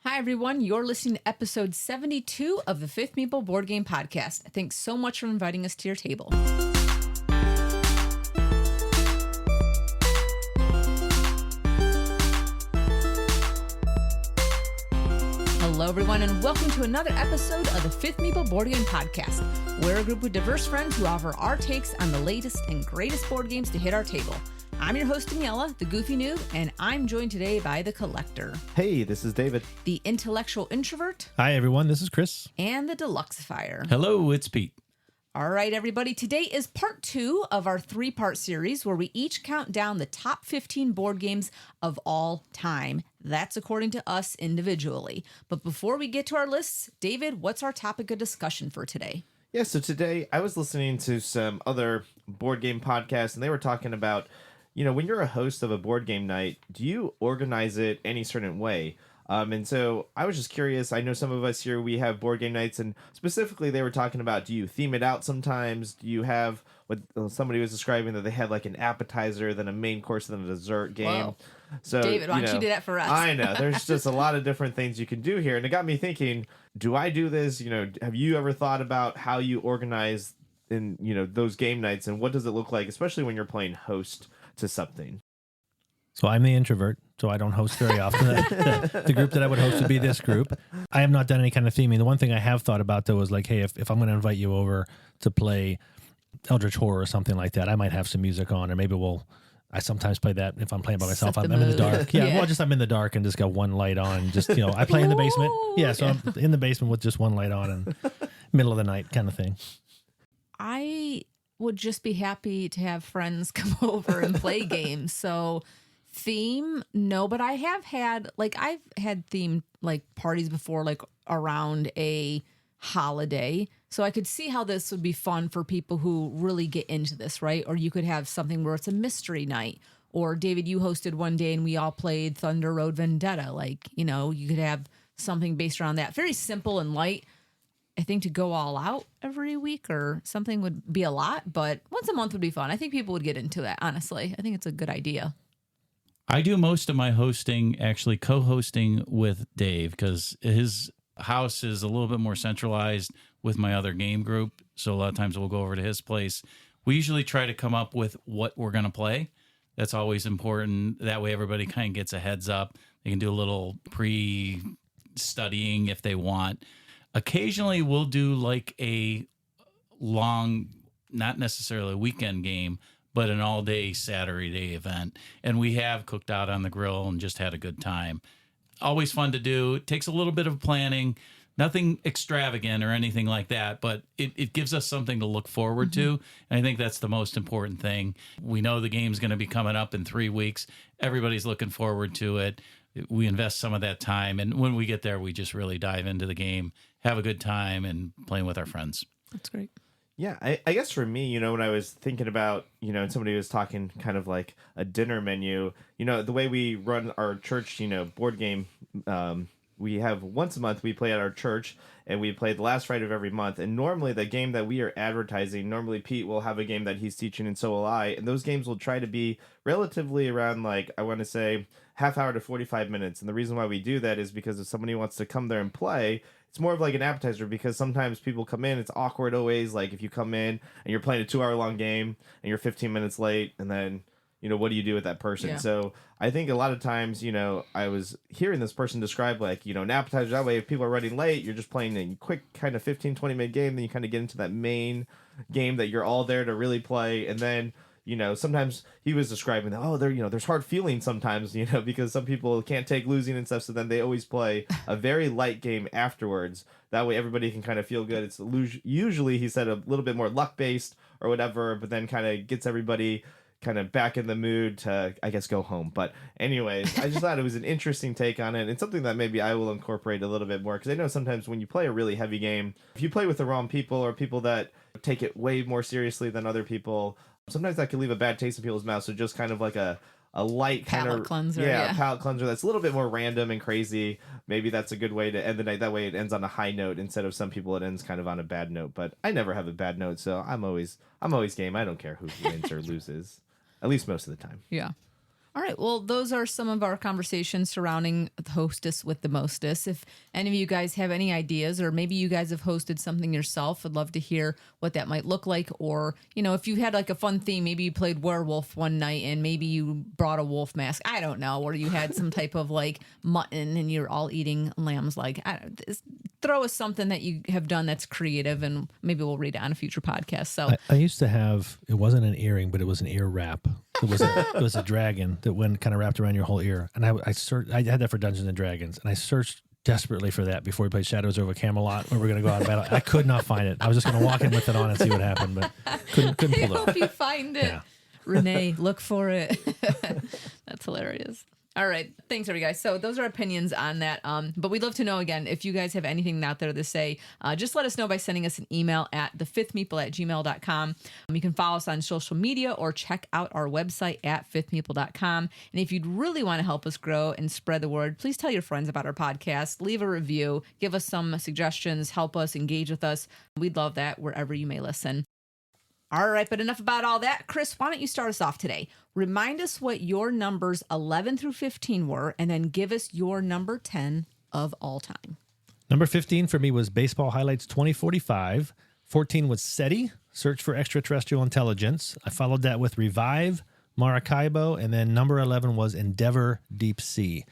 Hi, everyone. You're listening to episode 72 of the Fifth Meeple Board Game Podcast. Thanks so much for inviting us to your table. Hello, everyone, and welcome to another episode of the Fifth Meeple Board Game Podcast. We're a group of diverse friends who offer our takes on the latest and greatest board games to hit our table. I'm your host, Daniella, the goofy noob, and I'm joined today by the collector. Hey, this is David. The intellectual introvert. Hi, everyone. This is Chris. And the deluxeifier. Hello, it's Pete. All right, everybody. Today is part 2 of our 3-part series where we each count down the top 15 board games of all time. That's according to us individually. But before we get to our lists, David, what's our topic of discussion for today? Yeah, so today I was listening to some other board game podcasts, and they were talking about, when you're a host of a board game night, do you organize it any certain way? And so I was just curious. I know some of us here, we have board game nights, and specifically they were talking about, do you theme it out sometimes? Do you have what somebody was describing, that they had like an appetizer, then a main course, then a dessert game? Whoa. So David, why don't you do that for us? I know. There's just a lot of different things you can do here. And it got me thinking, do I do this? Have you ever thought about how you organize in, those game nights, and what does it look like, especially when you're playing host to something? So I'm the introvert, so I don't host very often. The group that I would host would be this group. I have not done any kind of theming. The one thing I have thought about, though, is like, hey, if I'm going to invite you over to play Eldritch Horror or something like that, I might have some music on, or maybe I sometimes play that if I'm playing by myself. I'm in the dark. Yeah, well, I'm in the dark and just got one light on. Just, I play in the basement. Yeah, so I'm in the basement with just one light on and middle of the night kind of thing. I would just be happy to have friends come over and play games. So theme, no, but I've had themed parties before, around a holiday. So I could see how this would be fun for people who really get into this, right? Or you could have something where it's a mystery night. Or David, you hosted one day and we all played Thunder Road Vendetta. You could have something based around that. Very simple and light. I think to go all out every week or something would be a lot, but once a month would be fun. I think people would get into that, honestly. I think it's a good idea. I do most of my hosting, actually co-hosting with Dave, because his house is a little bit more centralized with my other game group. So a lot of times we'll go over to his place. We usually try to come up with what we're going to play. That's always important. That way everybody kind of gets a heads up. They can do a little pre-studying if they want. Occasionally we'll do like a long, not necessarily a weekend game, but an all-day Saturday event. And we have cooked out on the grill and just had a good time. Always fun to do. It takes a little bit of planning. Nothing extravagant or anything like that, but it gives us something to look forward to. And I think that's the most important thing. We know the game's going to be coming up in 3 weeks. Everybody's looking forward to it. We invest some of that time. And when we get there, we just really dive into the game, have a good time, and playing with our friends. That's great. Yeah, I guess for me, when I was thinking about, and somebody was talking kind of like a dinner menu, the way we run our church, board game, we have once a month we play at our church, and we play the last Friday of every month. And normally the game that we are advertising, normally Pete will have a game that he's teaching, and so will I. And those games will try to be relatively around, I want to say, half hour to 45 minutes. And the reason why we do that is because if somebody wants to come there and play, it's more of like an appetizer, because sometimes people come in, it's awkward always. Like if you come in and you're playing a 2-hour-long game and you're 15 minutes late, and then, what do you do with that person? Yeah. So I think a lot of times, I was hearing this person describe an appetizer. That way, if people are running late, you're just playing a quick kind of 15-20 minute game. Then you kind of get into that main game that you're all there to really play. And then, sometimes he was describing that, there's hard feelings sometimes, because some people can't take losing and stuff. So then they always play a very light game afterwards. That way everybody can kind of feel good. It's usually, he said, a little bit more luck based or whatever, but then kind of gets everybody kind of back in the mood to, I guess, go home. But anyways, I just thought it was an interesting take on it, and something that maybe I will incorporate a little bit more, because I know sometimes when you play a really heavy game, if you play with the wrong people or people that take it way more seriously than other people, sometimes that can leave a bad taste in people's mouths. So just kind of like a light kind palate of cleanser, palate cleanser that's a little bit more random and crazy. Maybe that's a good way to end the night. That way it ends on a high note instead of some people it ends kind of on a bad note. But I never have a bad note, so I'm always game. I don't care who wins or loses, at least most of the time. Yeah. All right. Well, those are some of our conversations surrounding the hostess with the mostess. If any of you guys have any ideas, or maybe you guys have hosted something yourself, I'd love to hear what that might look like. Or, if you had like a fun theme, maybe you played werewolf one night and maybe you brought a wolf mask. I don't know. Or you had some type of like mutton and you're all eating lamb's leg. Throw us something that you have done that's creative, and maybe we'll read it on a future podcast. So I used to have, it wasn't an earring, but it was an ear wrap. It was a dragon that went kind of wrapped around your whole ear. And I had that for Dungeons and Dragons, and I searched desperately for that before we played Shadows over Camelot, where we're going to go out and battle. I could not find it. I was just going to walk in with it on and see what happened, but couldn't pull it I off. hope you find it. Yeah. Renee, look for it. That's hilarious. All right. Thanks, everybody, guys. So those are opinions on that. But we'd love to know, again, if you guys have anything out there to say, just let us know by sending us an email at thefifthmeeple@gmail.com. You can follow us on social media or check out our website at fifthmeeple.com. And if you'd really want to help us grow and spread the word, please tell your friends about our podcast, leave a review, give us some suggestions, help us engage with us. We'd love that wherever you may listen. All right, but enough about all that. Chris, why don't you start us off today? Remind us what your numbers 11 through 15 were, and then give us your number 10 of all time. Number 15 for me was Baseball Highlights 2045. 14 was SETI, Search for Extraterrestrial Intelligence. I followed that with Revive, Maracaibo, and then number 11 was Endeavor Deep Sea.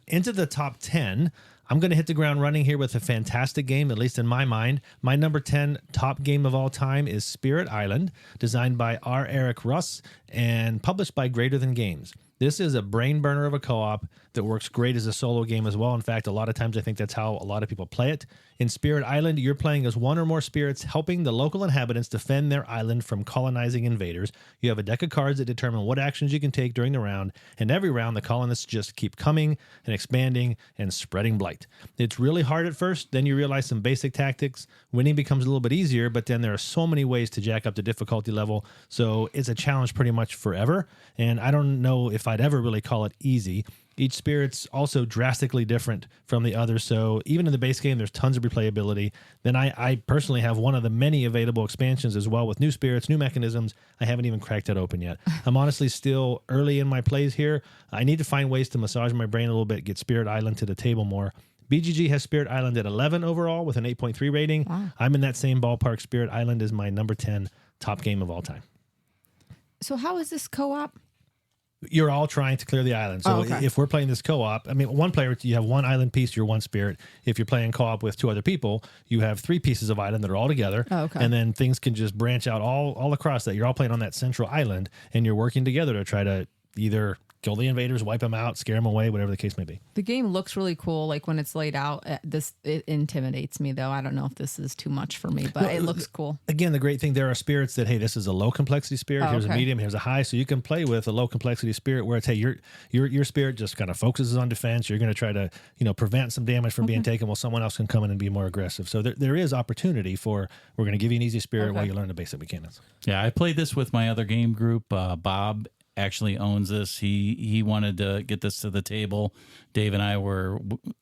Into the top 10, I'm going to hit the ground running here with a fantastic game, at least in my mind. My number 10 top game of all time is Spirit Island, designed by R. Eric Russ and published by Greater Than Games. This is a brain burner of a co-op that works great as a solo game as well. In fact, a lot of times I think that's how a lot of people play it. In Spirit Island, you're playing as one or more spirits helping the local inhabitants defend their island from colonizing invaders. You have a deck of cards that determine what actions you can take during the round, and every round the colonists just keep coming and expanding and spreading blight. It's really hard at first, then you realize some basic tactics. Winning becomes a little bit easier, but then there are so many ways to jack up the difficulty level, so it's a challenge pretty much forever, and I don't know if I'd ever really call it easy. Each spirit's also drastically different from the other, so even in the base game, there's tons of replayability. Then I personally have one of the many available expansions as well with new spirits, new mechanisms. I haven't even cracked that open yet. I'm honestly still early in my plays here. I need to find ways to massage my brain a little bit, get Spirit Island to the table more. BGG has Spirit Island at 11 overall with an 8.3 rating. Wow. I'm in that same ballpark. Spirit Island is my number 10 top game of all time. So how is this co-op? You're all trying to clear the island. So okay. If we're playing this co-op, I mean, one player, you have one island piece, you're one spirit. If you're playing co-op with two other people, you have three pieces of island that are all together. Okay. And then things can just branch out all across that. You're all playing on that central island, and you're working together to try to either kill the invaders, wipe them out, scare them away, whatever the case may be. The game looks really cool. Like when it's laid out, it intimidates me though. I don't know if this is too much for me, but it looks cool. Again, the great thing, there are spirits that, hey, this is a low complexity spirit. Here's a medium, here's a high. So you can play with a low complexity spirit where it's, hey, your spirit just kind of focuses on defense. You're going to try to, prevent some damage from being taken while someone else can come in and be more aggressive. So there is opportunity for, we're going to give you an easy spirit while you learn the basic mechanics. Yeah, I played this with my other game group. Bob actually owns this. He wanted to get this to the table. Dave and I were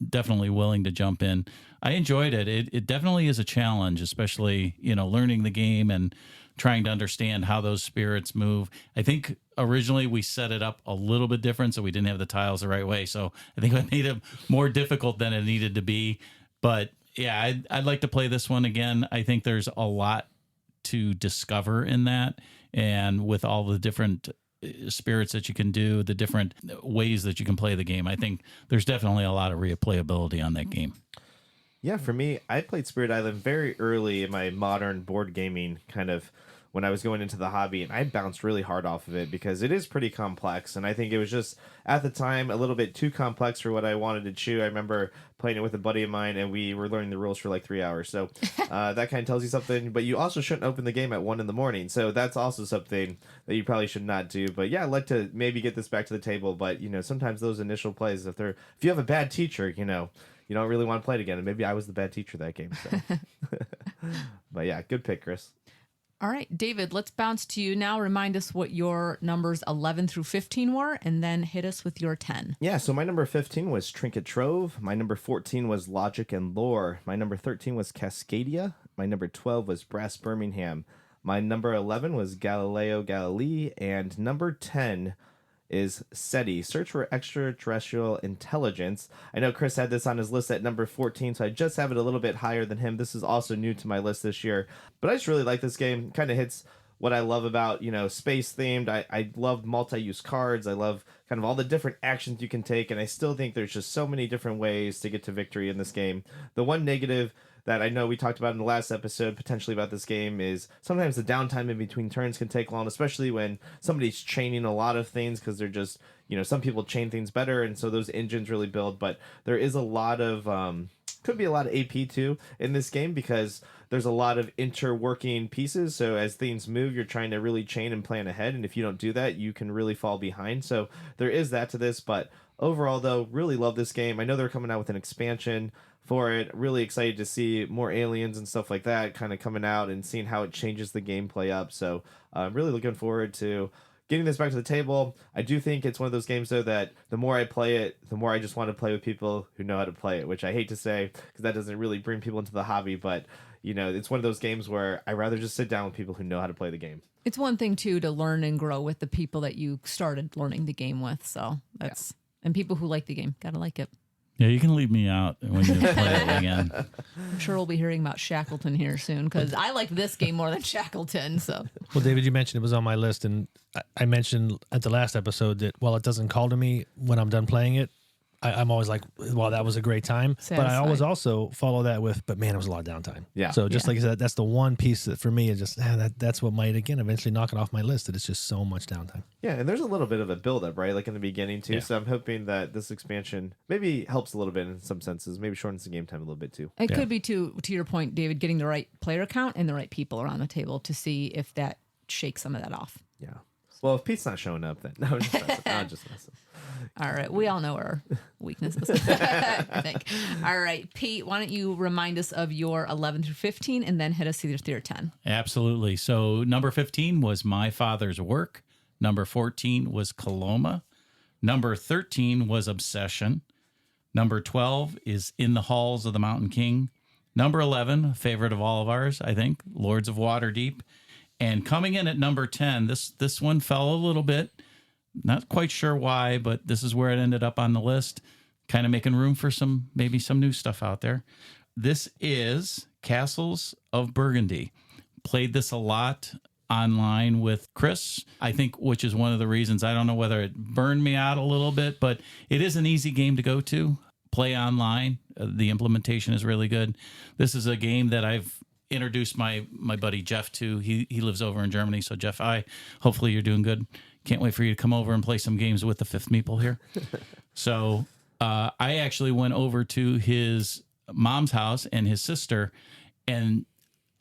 definitely willing to jump in. I enjoyed it. It definitely is a challenge, especially, learning the game and trying to understand how those spirits move. I think originally we set it up a little bit different, so we didn't have the tiles the right way. So I think it made it more difficult than it needed to be. But yeah, I'd like to play this one again. I think there's a lot to discover in that, and with all the different spirits that you can do, the different ways that you can play the game, I think there's definitely a lot of replayability on that game. Yeah, for me, I played Spirit Island very early in my modern board gaming kind of when I was going into the hobby, and I bounced really hard off of it because it is pretty complex, and I think it was just, at the time, a little bit too complex for what I wanted to chew. I remember playing it with a buddy of mine, and we were learning the rules for like 3 hours, so that kind of tells you something, but you also shouldn't open the game at 1 in-the-morning, so that's also something that you probably should not do. But yeah, I'd like to maybe get this back to the table, but, sometimes those initial plays, if you have a bad teacher, you don't really want to play it again, and maybe I was the bad teacher that game, so. But yeah, good pick, Chris. All right, David, let's bounce to you now. Remind us what your numbers 11 through 15 were, and then hit us with your 10. Yeah, so my number 15 was Trinket Trove. My number 14 was Logic and Lore. My number 13 was Cascadia. My number 12 was Brass Birmingham. My number 11 was Galileo Galilei. And number 10 is SETI, Search for Extraterrestrial Intelligence. I know Chris had this on his list at number 14, so I just have it a little bit higher than him. This is also new to my list this year, but I just really like this game. Kind of hits what I love about, space themed. I love multi-use cards. I love kind of all the different actions you can take, and I still think there's just so many different ways to get to victory in this game. The one negative that I know we talked about in the last episode potentially about this game is sometimes the downtime in between turns can take long, especially when somebody's chaining a lot of things, because they're just, some people chain things better, and so those engines really build. But there is a lot of could be a lot of AP too in this game, because there's a lot of interworking pieces. So as things move, you're trying to really chain and plan ahead, and if you don't do that, you can really fall behind. So there is that to this, but overall though, really love this game. I know they're coming out with an expansion for it. Really excited to see more aliens and stuff like that kind of coming out and seeing how it changes the gameplay up. So I'm really looking forward to getting this back to the table. I do think it's one of those games, though, that the more I play it, the more I just want to play with people who know how to play it, which I hate to say because that doesn't really bring people into the hobby. But, it's one of those games where I rather just sit down with people who know how to play the game. It's one thing, too, to learn and grow with the people that you started learning the game with. So that's, and people who like the game, got to like it. Yeah, you can leave me out when you play it again. I'm sure we'll be hearing about Shackleton here soon, because I like this game more than Shackleton. So, Well, David, you mentioned it was on my list, and I mentioned at the last episode that while it doesn't call to me when I'm done playing it, I'm always like, well, that was a great time. Satisfied. But I always also follow that with, but man, it was a lot of downtime. Yeah. So just like I said, that's the one piece that for me is just, that's what might, again, eventually knock it off my list, that it's just so much downtime. Yeah, and there's a little bit of a build-up, right? Like in the beginning, too. Yeah. So I'm hoping that this expansion maybe helps a little bit in some senses, maybe shortens the game time a little bit, too. it could be, to your point, David, getting the right player count and the right people around the table to see if that shakes some of that off. Yeah. Well, if Pete's not showing up, then no, I'm just messing. I'm just messing. All right. We all know our weaknesses, I think. All right. Pete, why don't you remind us of your 11 through 15 and then hit us through your 10? Absolutely. So number 15 was My Father's Work. Number 14 was Coloma. Number 13 was Obsession. Number 12 is In the Halls of the Mountain King. Number 11, a favorite of all of ours, I think, Lords of Waterdeep. And coming in at number 10, this one fell a little bit. Not quite sure why, but this is where it ended up on the list. Kind of making room for maybe some new stuff out there. This is Castles of Burgundy. Played this a lot online with Chris, I think, which is one of the reasons. I don't know whether it burned me out a little bit, but it is an easy game to go to, play online. The implementation is really good. This is a game that I've introduced my buddy Jeff to. He lives over in Germany. So Jeff, hopefully you're doing good. Can't wait for you to come over and play some games with the Fifth Meeple here. So I actually went over to his mom's house and his sister, and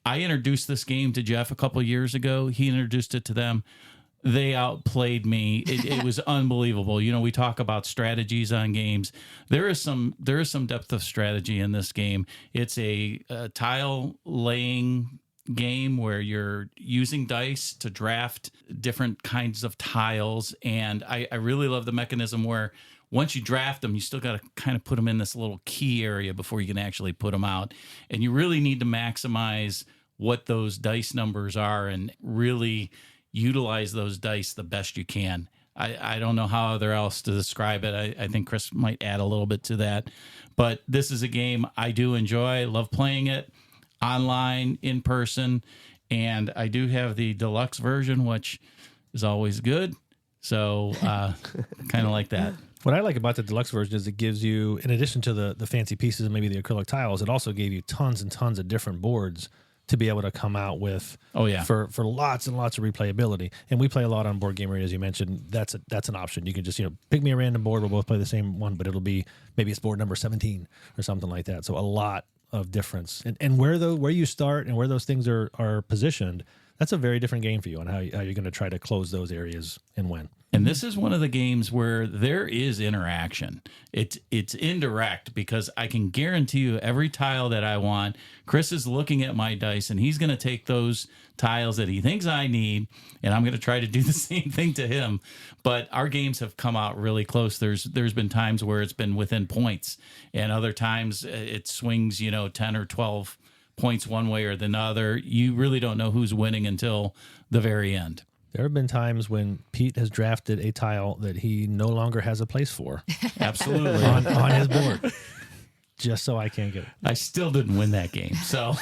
I introduced this game to Jeff a couple of years ago. He introduced it to them. They outplayed me. It was unbelievable. We talk about strategies on games. There is some depth of strategy in this game. It's a tile laying game where you're using dice to draft different kinds of tiles. And I really love the mechanism where once you draft them, you still got to kind of put them in this little key area before you can actually put them out. And you really need to maximize what those dice numbers are and really utilize those dice the best you can. I don't know how other else to describe it. I think Chris might add a little bit to that. But this is a game I do enjoy. Love playing it online, in person. And I do have the deluxe version, which is always good. So kind of like that. What I like about the deluxe version is it gives you, in addition to the fancy pieces and maybe the acrylic tiles, it also gave you tons and tons of different boards to be able to come out with. Oh yeah, for lots and lots of replayability. And we play a lot on Board Game Arena, as you mentioned. That's an option. You can just pick me a random board. We'll both play the same one, but it'll be maybe it's board number 17 or something like that. So a lot of difference. And where you start and where those things are positioned, that's a very different game for you on how you're going to try to close those areas and when. And this is one of the games where there is interaction. It's indirect because I can guarantee you every tile that I want, Chris is looking at my dice and he's going to take those tiles that he thinks I need, and I'm going to try to do the same thing to him. But our games have come out really close. There's been times where it's been within points, and other times it swings 10 or 12 points one way or the other. You really don't know who's winning until the very end. There have been times when Pete has drafted a tile that he no longer has a place for Absolutely. on his board, just so I can't get it. I still didn't win that game, so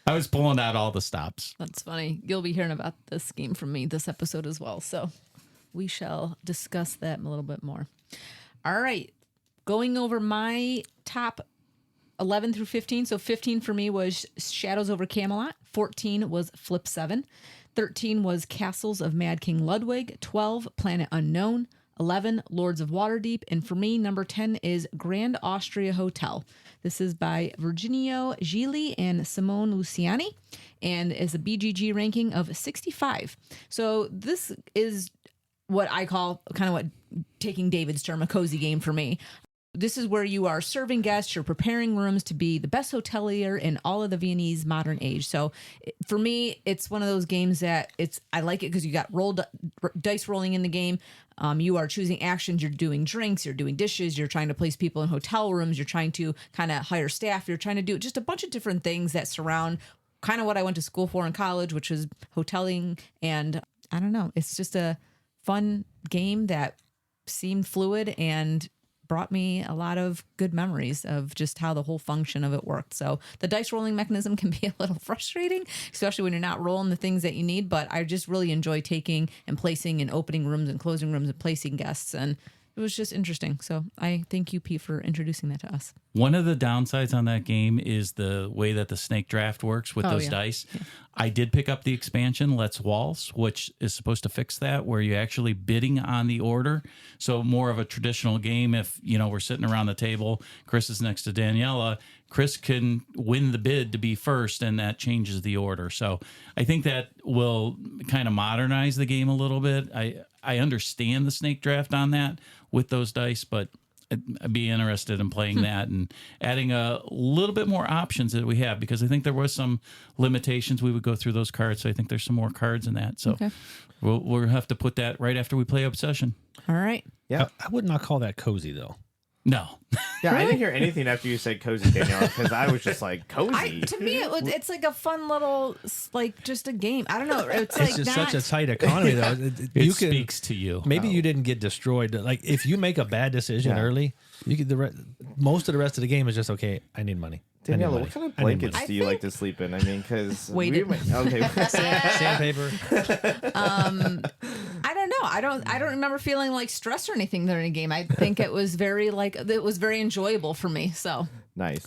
I was pulling out all the stops. That's funny. You'll be hearing about this game from me this episode as well. So we shall discuss that a little bit more. All right. Going over my top 11 through 15. So 15 for me was Shadows over Camelot. 14 was Flip 7. 13 was Castles of Mad King Ludwig. 12, Planet Unknown. 11, Lords of Waterdeep. And for me, number 10 is Grand Austria Hotel. This is by Virginio Gili and Simone Luciani and is a BGG ranking of 65. So this is what I call kind of what, taking David's term, a cozy game for me. This is where you are serving guests, you're preparing rooms to be the best hotelier in all of the Viennese modern age. So for me, it's one of those games that I like it because you got dice rolling in the game. You are choosing actions, you're doing drinks, you're doing dishes, you're trying to place people in hotel rooms, you're trying to kind of hire staff, you're trying to do just a bunch of different things that surround kind of what I went to school for in college, which is hoteling. And I don't know, it's just a fun game that seemed fluid and brought me a lot of good memories of just how the whole function of it worked. So the dice rolling mechanism can be a little frustrating, especially when you're not rolling the things that you need. But I just really enjoy taking and placing and opening rooms and closing rooms and placing guests. And it was just interesting. So I thank you, Pete, for introducing that to us. One of the downsides on that game is the way that the snake draft works with those dice. Yeah. I did pick up the expansion, Let's Waltz, which is supposed to fix that, where you're actually bidding on the order. So more of a traditional game. If, we're sitting around the table, Chris is next to Daniella, Chris can win the bid to be first, and that changes the order. So I think that will kind of modernize the game a little bit. I understand the snake draft on that with those dice, but I'd be interested in playing that and adding a little bit more options that we have, because I think there was some limitations. We would go through those cards, so I think there's some more cards in that. So we'll have to put that right after we play Obsession. All right. Yeah. I would not call that cozy, though. No. Yeah, I didn't hear anything after you said cozy, Danielle, because I was just like, cozy. To me, it's like a fun little, like, just a game. I don't know. It's like just not, such a tight economy, though. It speaks to you. Maybe you didn't get destroyed. Like, if you make a bad decision early, you could most of the rest of the game is just, okay, I need money. Daniela, what kind of blankets do you like to sleep in? I mean, because okay, sandpaper. I don't know. I don't remember feeling like stress or anything during a game. I think it was very enjoyable for me. So nice.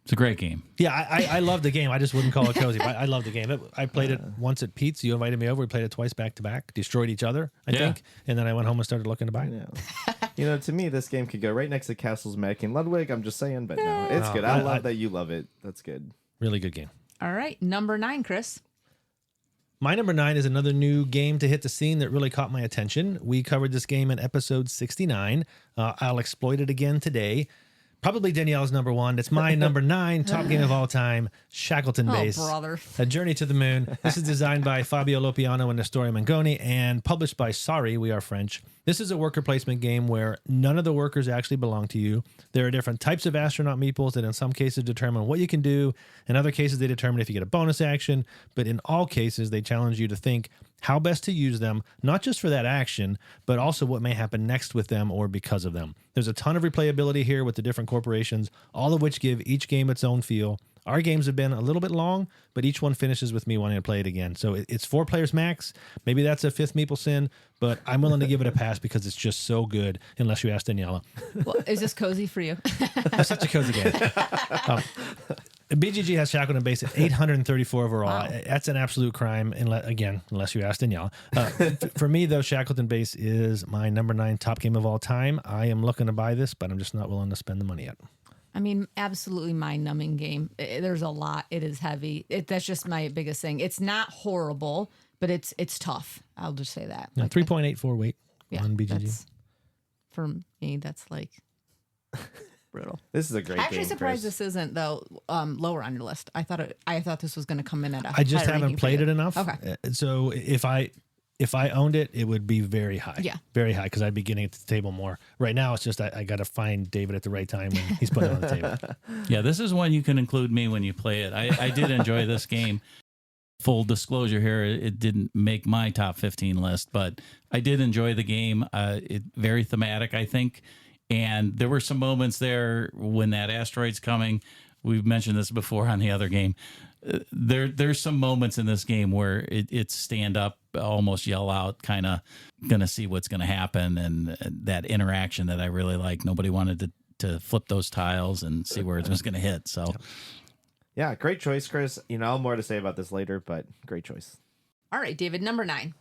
It's a great game. Yeah, I love the game. I just wouldn't call it cozy. But I love the game. I played it once at Pete's. You invited me over. We played it twice back to back. Destroyed each other, I think. And then I went home and started looking to buy it. Yeah. To me, this game could go right next to Castles Mad King Ludwig. I'm just saying, but no, it's good. I love that you love it. That's good. Really good game. All right, number 9, Chris. My number 9 is another new game to hit the scene that really caught my attention. We covered this game in episode 69. I'll exploit it again today. Probably Danielle's number 1. It's my number 9 top game of all time, Shackleton Base. Oh, brother. A Journey to the Moon. This is designed by Fabio Lopiano and Nestoria Mangoni and published by Sorry, We Are French. This is a worker placement game where none of the workers actually belong to you. There are different types of astronaut meeples that in some cases determine what you can do. In other cases, they determine if you get a bonus action. But in all cases, they challenge you to think how best to use them, not just for that action, but also what may happen next with them or because of them. There's a ton of replayability here with the different corporations, all of which give each game its own feel. Our games have been a little bit long, but each one finishes with me wanting to play it again. So it's 4 players max. Maybe that's a 5th meeple sin, but I'm willing to give it a pass because it's just so good, unless you ask Daniela. Well, is this cozy for you? It's such a cozy game. BGG has Shackleton Base at 834 overall. Wow. That's an absolute crime, unless you ask Danielle. For me, though, Shackleton Base is my number 9 top game of all time. I am looking to buy this, but I'm just not willing to spend the money yet. I mean, absolutely mind-numbing game. There's a lot. It is heavy. That's just my biggest thing. It's not horrible, but it's tough. I'll just say that. Yeah, 3.84 weight on BGG. For me, that's like brutal. This is a great game. Actually, surprised this isn't though lower on your list. I thought this was going to come in at a. I just haven't played it enough. Okay. So if I owned it, it would be very high. Yeah. Very high, because I'd be getting at the table more. Right now, it's just I got to find David at the right time when he's putting it on the table. Yeah, this is one you can include me when you play it. I did enjoy this game. full disclosure here, it didn't make my top 15 list, but I did enjoy the game. It very thematic, I think. And there were some moments there when that asteroid's coming. We've mentioned this before on the other game. There's some moments in this game where it's stand up, almost yell out, kind of going to see what's going to happen. And that interaction that I really like. Nobody wanted to flip those tiles and see where it was going to hit. So, yeah, great choice, Chris. I'll have more to say about this later, but great choice. All right, David, number 9.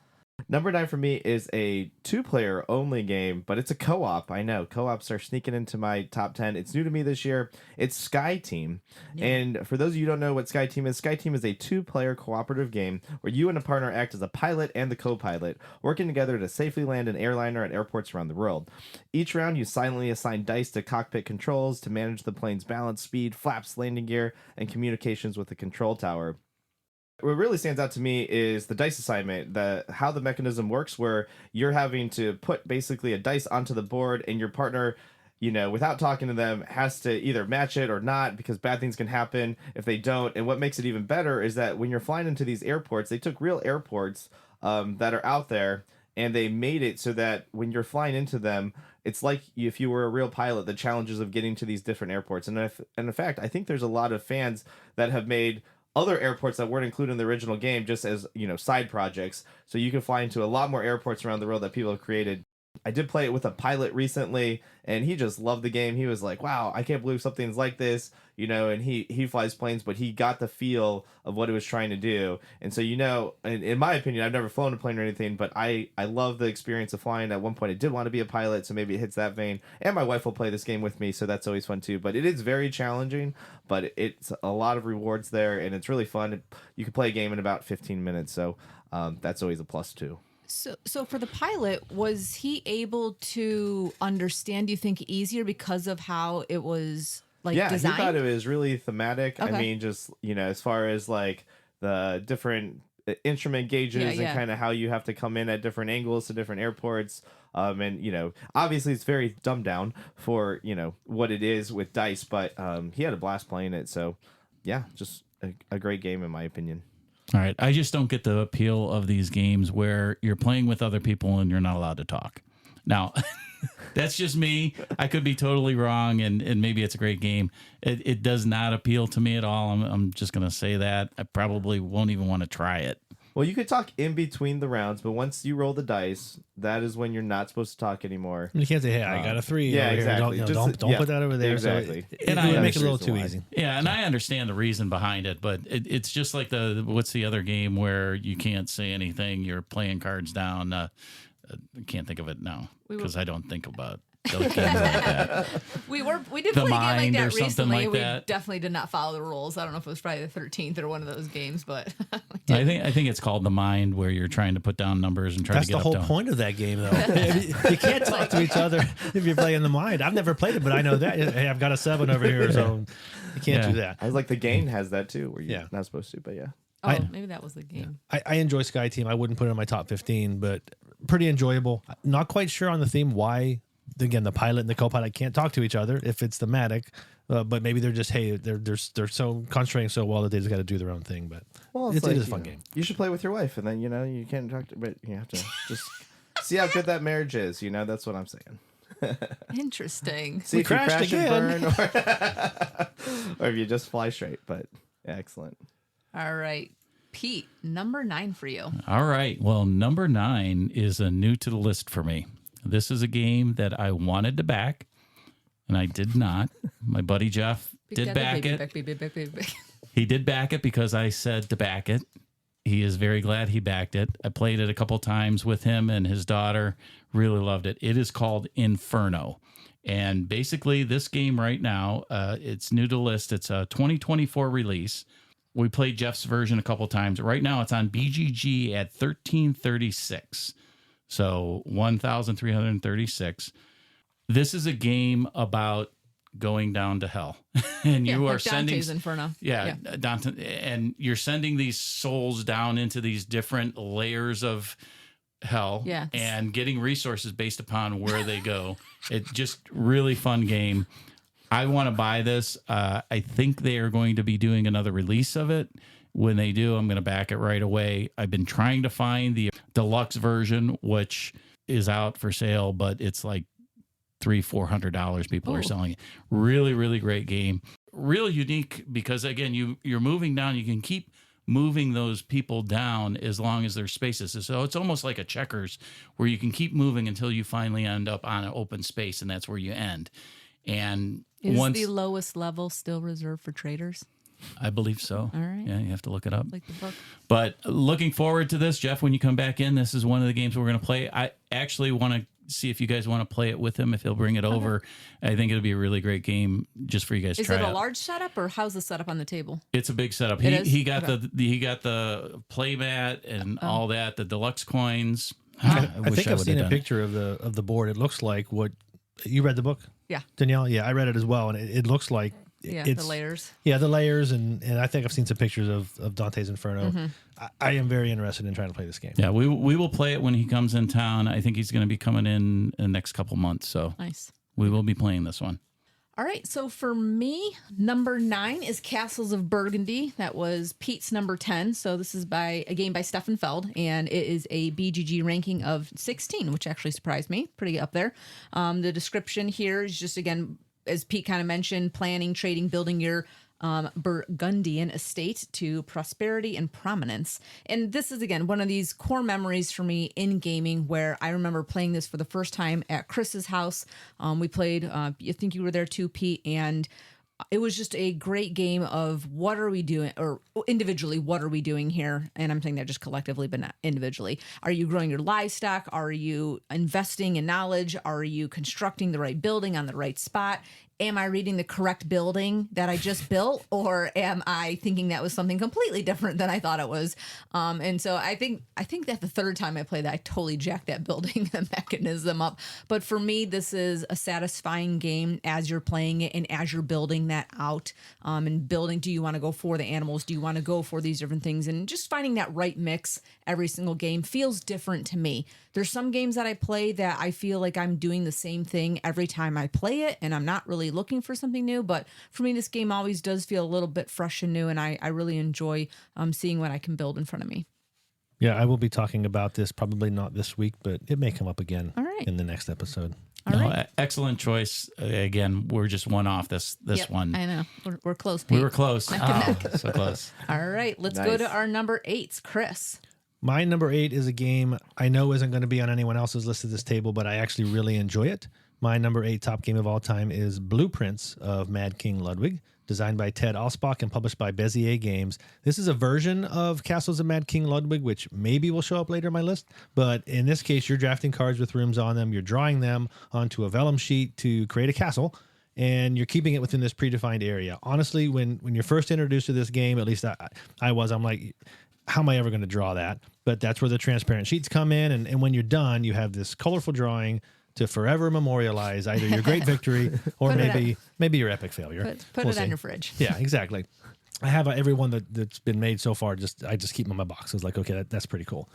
Number 9 for me is a 2-player only game, but it's a co-op. I know co-ops are sneaking into my top 10. It's new to me this year. It's Sky Team. Yeah. And for those of you who don't know what Sky Team is a 2-player cooperative game where you and a partner act as a pilot and the co-pilot, working together to safely land an airliner at airports around the world. Each round, you silently assign dice to cockpit controls to manage the plane's balance, speed, flaps, landing gear, and communications with the control tower. What really stands out to me is the dice assignment, how the mechanism works, where you're having to put basically a dice onto the board and your partner, without talking to them, has to either match it or not, because bad things can happen if they don't. And what makes it even better is that when you're flying into these airports, they took real airports that are out there, and they made it so that when you're flying into them, it's like if you were a real pilot, the challenges of getting to these different airports. And in fact, I think there's a lot of fans that have made other airports that weren't included in the original game just as, side projects. So you can fly into a lot more airports around the world that people have created. I did play it with a pilot recently, and he just loved the game. He was like, wow, I can't believe something's like this, and he flies planes, but he got the feel of what it was trying to do. And so, in my opinion, I've never flown a plane or anything, but I love the experience of flying. At one point, I did want to be a pilot, so maybe it hits that vein. And my wife will play this game with me, so that's always fun too. But it is very challenging, but it's a lot of rewards there, and it's really fun. You can play a game in about 15 minutes, so that's always a plus too. So for the pilot, was he able to understand, do you think, easier because of how it was designed? He thought it was really thematic. Okay. I mean, just, as far as the different instrument gauges and kind of how you have to come in at different angles to different airports. And, obviously it's very dumbed down for, what it is with dice, but he had a blast playing it. So, yeah, just a great game in my opinion. All right. I just don't get the appeal of these games where you're playing with other people and you're not allowed to talk. Now, that's just me. I could be totally wrong, and maybe it's a great game. It does not appeal to me at all. I'm just going to say that. I probably won't even want to try it. Well, you could talk in between the rounds, but once you roll the dice, that is when you're not supposed to talk anymore. You can't say, "Hey, I got a 3." Yeah, over exactly. Here. Don't put that over there. Exactly. So it would make it a little too easy. Yeah, and I understand the reason behind it, but it's just like what's the other game where you can't say anything? You're playing cards down. I can't think of it now because I don't think about those games like that. We did play a game like that recently. Like we that. definitely did not follow the rules. I don't know if it was Friday the 13th or one of those games, but I think it's called The Mind, where you're trying to put down numbers and try to get up. That's the whole point of that game, though. You can't talk to each other if you're playing The Mind. I've never played it, but I know that. Hey, I've got a 7 over here, so you can't do that. I was like, the game has that too, where you're not supposed to, but yeah. Oh, maybe that was the game. I enjoy Sky Team. I wouldn't put it in my top 15, but pretty enjoyable. Not quite sure on the theme why, again, the pilot and the co-pilot can't talk to each other if it's thematic, but maybe they're just, they're so concentrating so well that they just got to do their own thing. But it is a fun game. You should play with your wife, and then, you can't talk to, but you have to just see how good that marriage is. That's what I'm saying. Interesting. See if you crash and burn, or if you just fly straight, but excellent. All right. Pete, number 9 for you. All right. Well, number 9 is a new to the list for me. This is a game that I wanted to back, and I did not. My buddy Jeff did back it. He did back it because I said to back it. He is very glad he backed it. I played it a couple times with him and his daughter. Really loved it. It is called Inferno. And basically, this game right now, it's new to the list. It's a 2024 release. We played Jeff's version a couple times. Right now, it's on BGG at 1336. So 1,336. This is a game about going down to hell, and you are like sending Dante's Inferno. Dante, and you're sending these souls down into these different layers of hell, and getting resources based upon where they go. It's just really fun game. I want to buy this. I think they are going to be doing another release of it when they do, I'm going to back it right away. I've been trying to find the deluxe version, which is out for sale, but it's like $300-$400 people are selling it. Really, really great game. Real unique because, again, you're moving down. You can keep moving those people down as long as there's spaces. So it's almost like a checkers where you can keep moving until you finally end up on an open space, and that's where you end. And is once the lowest level still reserved for traders? I believe so. All right. Yeah, you have to look it up. Like the book. But looking forward to this, Jeff, when you come back in, this is one of the games we're going to play. I actually want to see if you guys want to play it with him, if he'll bring it over. I think it'll be a really great game just for you guys to try Is it a out. large setup, or how's the setup on the table? It's a big setup. It is? He got Okay. he got the play mat and all that, the deluxe coins. I think I've would've seen a done it. picture of the board. It looks like what you read the book. Yeah. Danielle. Yeah, I read it as well, and it looks like Yeah, it's the layers. Yeah, the layers, and I think I've seen some pictures of Dante's Inferno. I am very interested in trying to play this game. Yeah, we will play it when he comes in town. I think he's going to be coming in the next couple months, so Nice. we will be playing this one. All right, so for me, number 9 is Castles of Burgundy. That was Pete's number 10. So this is a game by Stefan Feld, and it is a BGG ranking of 16, which actually surprised me. Pretty up there. The description here is just, again, as Pete kind of mentioned, planning, trading, building your Burgundian estate to prosperity and prominence. And this is, again, one of these core memories for me in gaming, where I remember playing this for the first time at Chris's house. We played, I think you were there too, Pete, and it was just a great game of what are we doing, or individually, what are we doing here? And I'm saying that just collectively, but not individually. Are you growing your livestock? Are you investing in knowledge? Are you constructing the right building on the right spot? Am I reading the correct building that I just built, or am I thinking that was something completely different than I thought it was? And so I think that the third time I played that, I totally jacked that building mechanism up. But for me, this is a satisfying game as you're playing it and as you're building that out. And building, do you want to go for the animals? Do you want to go for these different things? And just finding that right mix every single game feels different to me. There's some games that I play that I feel like I'm doing the same thing every time I play it, and I'm not really looking for something new. But for me, this game always does feel a little bit fresh and new, and I really enjoy seeing what I can build in front of me. Yeah, I will be talking about this probably not this week, but it may come up again All right. in the next episode. All right. Excellent choice. Again, we're just one off this Yep, one. I know. We're close, Pete. We were close. Neck and neck. So close. All right, let's go Nice. to our number 8s, Chris. My number 8 is a game I know isn't going to be on anyone else's list at this table, but I actually really enjoy it. My number 8 top game of all time is Blueprints of Mad King Ludwig, designed by Ted Alspach and published by Bezier Games. This is a version of Castles of Mad King Ludwig, which maybe will show up later in my list. But in this case, you're drafting cards with rooms on them. You're drawing them onto a vellum sheet to create a castle, and you're keeping it within this predefined area. Honestly, when you're first introduced to this game, at least I'm like, how am I ever going to draw that? But that's where the transparent sheets come in. And when you're done, you have this colorful drawing to forever memorialize either your great victory or Put it maybe your epic failure. Put We'll it on see. your fridge. Yeah, exactly. I have every one that's been made so far. I just keep them in my box. It's like, okay, that's pretty cool,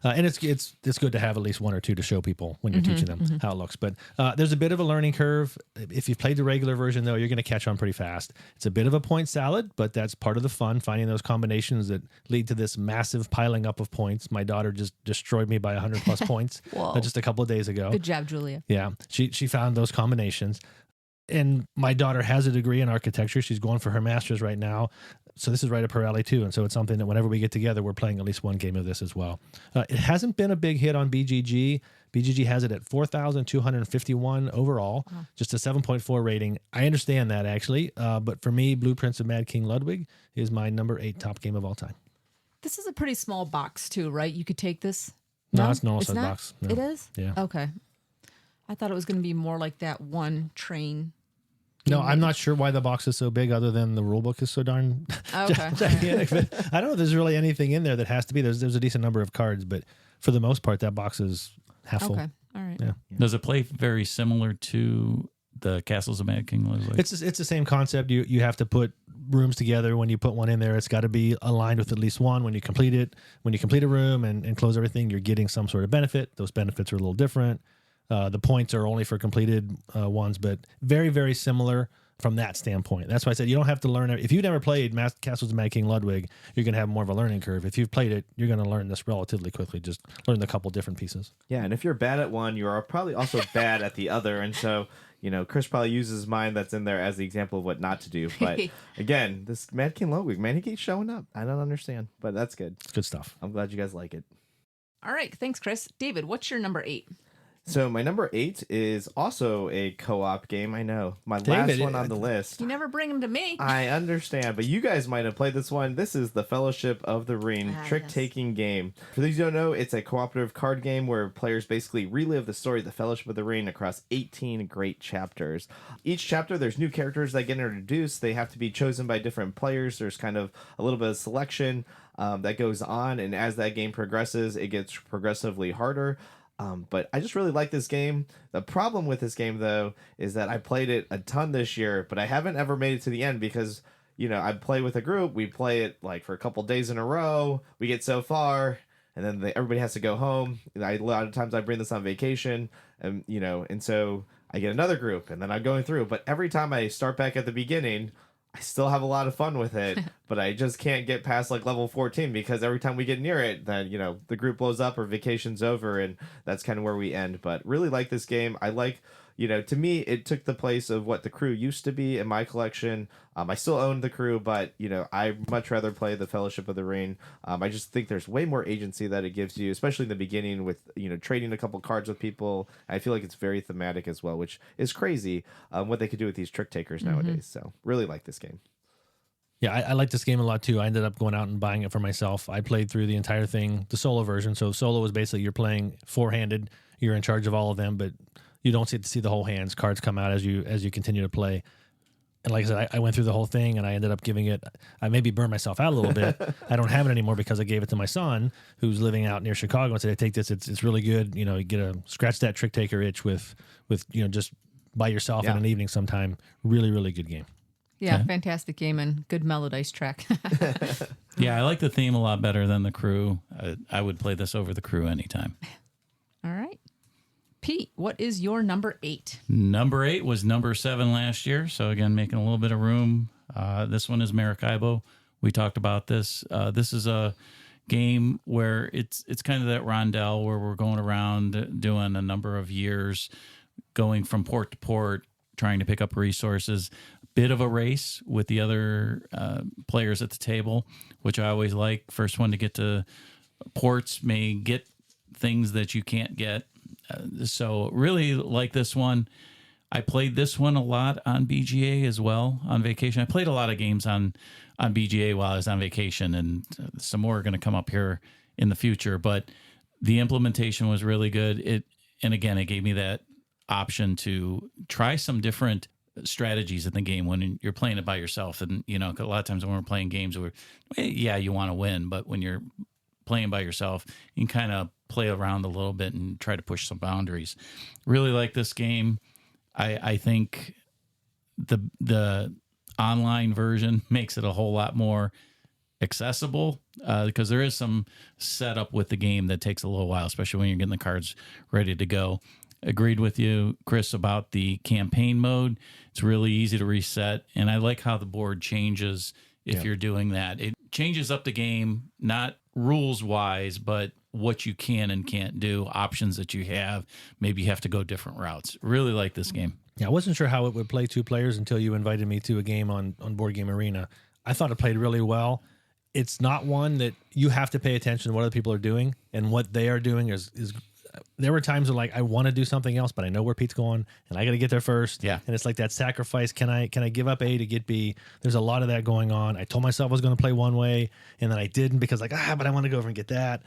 and it's good to have at least one or two to show people when you're teaching them how it looks. But there's a bit of a learning curve. If you've played the regular version, though, you're going to catch on pretty fast. It's a bit of a point salad, but that's part of the fun, finding those combinations that lead to this massive piling up of points. My daughter just destroyed me by 100 plus points Whoa. just a couple of days ago. Good job, Julia. Yeah, she found those combinations. And my daughter has a degree in architecture. She's going for her master's right now. So this is right up her alley too. And so it's something that whenever we get together, we're playing at least one game of this as well. It hasn't been a big hit on BGG. BGG has it at 4,251 overall, just a 7.4 rating. I understand that actually. But for me, Blueprints of Mad King Ludwig is my number 8 top game of all time. This is a pretty small box too, right? You could take this. No, it's normal size not? box. No. It is? Yeah. Okay. I thought it was going to be more like that one train. No, I'm not sure why the box is so big other than the rule book is so darn Okay. gigantic. But I don't know if there's really anything in there that has to be. There's a decent number of cards, but for the most part, that box is half full. Okay. All right. Yeah. Does it play very similar to the Castles of Mad King Ludwig? It's the same concept. You have to put rooms together. When you put one in there, it's got to be aligned with at least one. When you complete it, when you complete a room and close everything, you're getting some sort of benefit. Those benefits are a little different. The points are only for completed ones, but very, very similar. from that standpoint. That's why I said you don't have to learn it. If you've never played Castles of Mad King Ludwig, you're going to have more of a learning curve. If you've played it, you're going to learn this relatively quickly. Just learn a couple different pieces. Yeah, and if you're bad at one, you are probably also bad at the other. And so, Chris probably uses mine that's in there as the example of what not to do. But again, this Mad King Ludwig, man, he keeps showing up. I don't understand, but that's good. It's good stuff. I'm glad you guys like it. All right. Thanks, Chris. David, what's your number 8? So my number 8 is also a co-op game. I know. My David, last one on the list. You never bring them to me. I understand, but you guys might have played this one. This is the Fellowship of the Ring trick-taking game. For those who don't know, it's a cooperative card game where players basically relive the story of the Fellowship of the Ring across 18 great chapters. Each chapter, there's new characters that get introduced. They have to be chosen by different players. There's kind of a little bit of selection that goes on, and as that game progresses, it gets progressively harder. But I just really like this game. The problem with this game, though, is that I played it a ton this year, but I haven't ever made it to the end because, I play with a group. We play it like for a couple days in a row. We get so far, and then everybody has to go home. A lot of times I bring this on vacation, and so I get another group, and then I'm going through. But every time I start back at the beginning, I still have a lot of fun with it, but I just can't get past like level 14 because every time we get near it, then, the group blows up or vacation's over, and that's kind of where we end. But really like this game. I like, to me, it took the place of what the Crew used to be in my collection. I still own the Crew, but, I much rather play the Fellowship of the Ring. I just think there's way more agency that it gives you, especially in the beginning with, trading a couple cards with people. I feel like it's very thematic as well, which is crazy what they could do with these trick takers nowadays. So really like this game. Yeah, I like this game a lot too. I ended up going out and buying it for myself. I played through the entire thing, the solo version. So solo is basically you're playing four-handed. You're in charge of all of them, but you don't get to see the whole hands. Cards come out as you continue to play. And like I said, I went through the whole thing, and I ended up giving it. I maybe burned myself out a little bit. I don't have it anymore because I gave it to my son, who's living out near Chicago, and said, "I take this. It's really good. You get a scratch that trick taker itch with just by yourself in an evening sometime. Really, really good game." Yeah, fantastic game and good melodized track. Yeah, I like the theme a lot better than the Crew. I would play this over the Crew anytime. All right. Pete, what is your number 8? Number 8 was number 7 last year. So again, making a little bit of room. This one is Maracaibo. We talked about this. This is a game where it's kind of that rondel where we're going around doing a number of years, going from port to port, trying to pick up resources. Bit of a race with the other players at the table, which I always like. First one to get to ports may get things that you can't get. So really like this one. I played this one a lot on BGA as well on vacation. I played a lot of games on BGA while I was on vacation, and some more are going to come up here in the future. But the implementation was really good. And again, it gave me that option to try some different strategies in the game when you're playing it by yourself. And, a lot of times when we're playing games where, you want to win, but when you're playing by yourself, you can kind of play around a little bit and try to push some boundaries. Really like this game. I think the online version makes it a whole lot more accessible because there is some setup with the game that takes a little while, especially when you're getting the cards ready to go. Agreed with you, Chris, about the campaign mode. It's really easy to reset, and I like how the board changes if you're doing that. It changes up the game, not rules-wise, but what you can and can't do, options that you have. Maybe you have to go different routes. Really like this game. Yeah, I wasn't sure how it would play 2 players until you invited me to a game on Board Game Arena. I thought it played really well. It's not one that you have to pay attention to what other people are doing, and what they are doing is there were times where like I want to do something else, but I know where Pete's going, and I got to get there first. Yeah, and it's like that sacrifice. Can I give up A to get B? There's a lot of that going on. I told myself I was going to play one way, and then I didn't because but I want to go over and get that.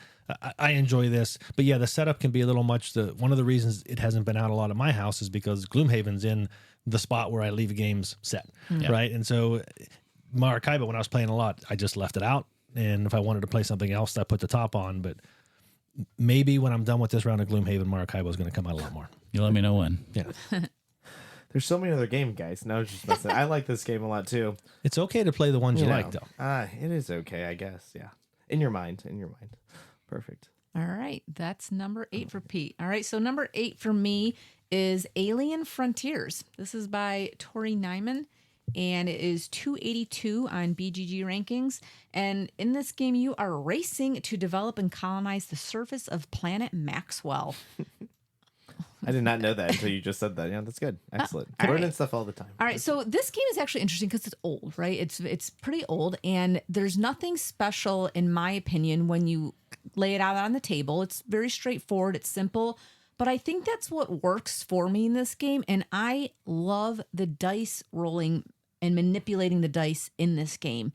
I enjoy this, but yeah, the setup can be a little much. One of the reasons it hasn't been out a lot at my house is because Gloomhaven's in the spot where I leave games set, right? And so Maracaibo, when I was playing a lot, I just left it out, and if I wanted to play something else, I put the top on, but maybe when I'm done with this round of Gloomhaven, Maracaibo is going to come out a lot more. You let me know when. Yeah. There's so many other games, guys. No, just messing. I like this game a lot too. It's okay to play the ones you like, though. It is okay, I guess. Yeah. In your mind. Perfect. All right. That's number 8 for Pete. All right. So number 8 for me is Alien Frontiers. This is by Tori Nyman. and it is 282 on BGG rankings. And in this game, you are racing to develop and colonize the surface of planet Maxwell. I did not know that until you just said that. Yeah, that's good. Excellent. all Learning right. stuff all the time. All right, so this game is actually interesting because it's old, right? It's pretty old, and there's nothing special, in my opinion, when you lay it out on the table. It's very straightforward. It's simple. But I think that's what works for me in this game. And I love the dice rolling and manipulating the dice in this game.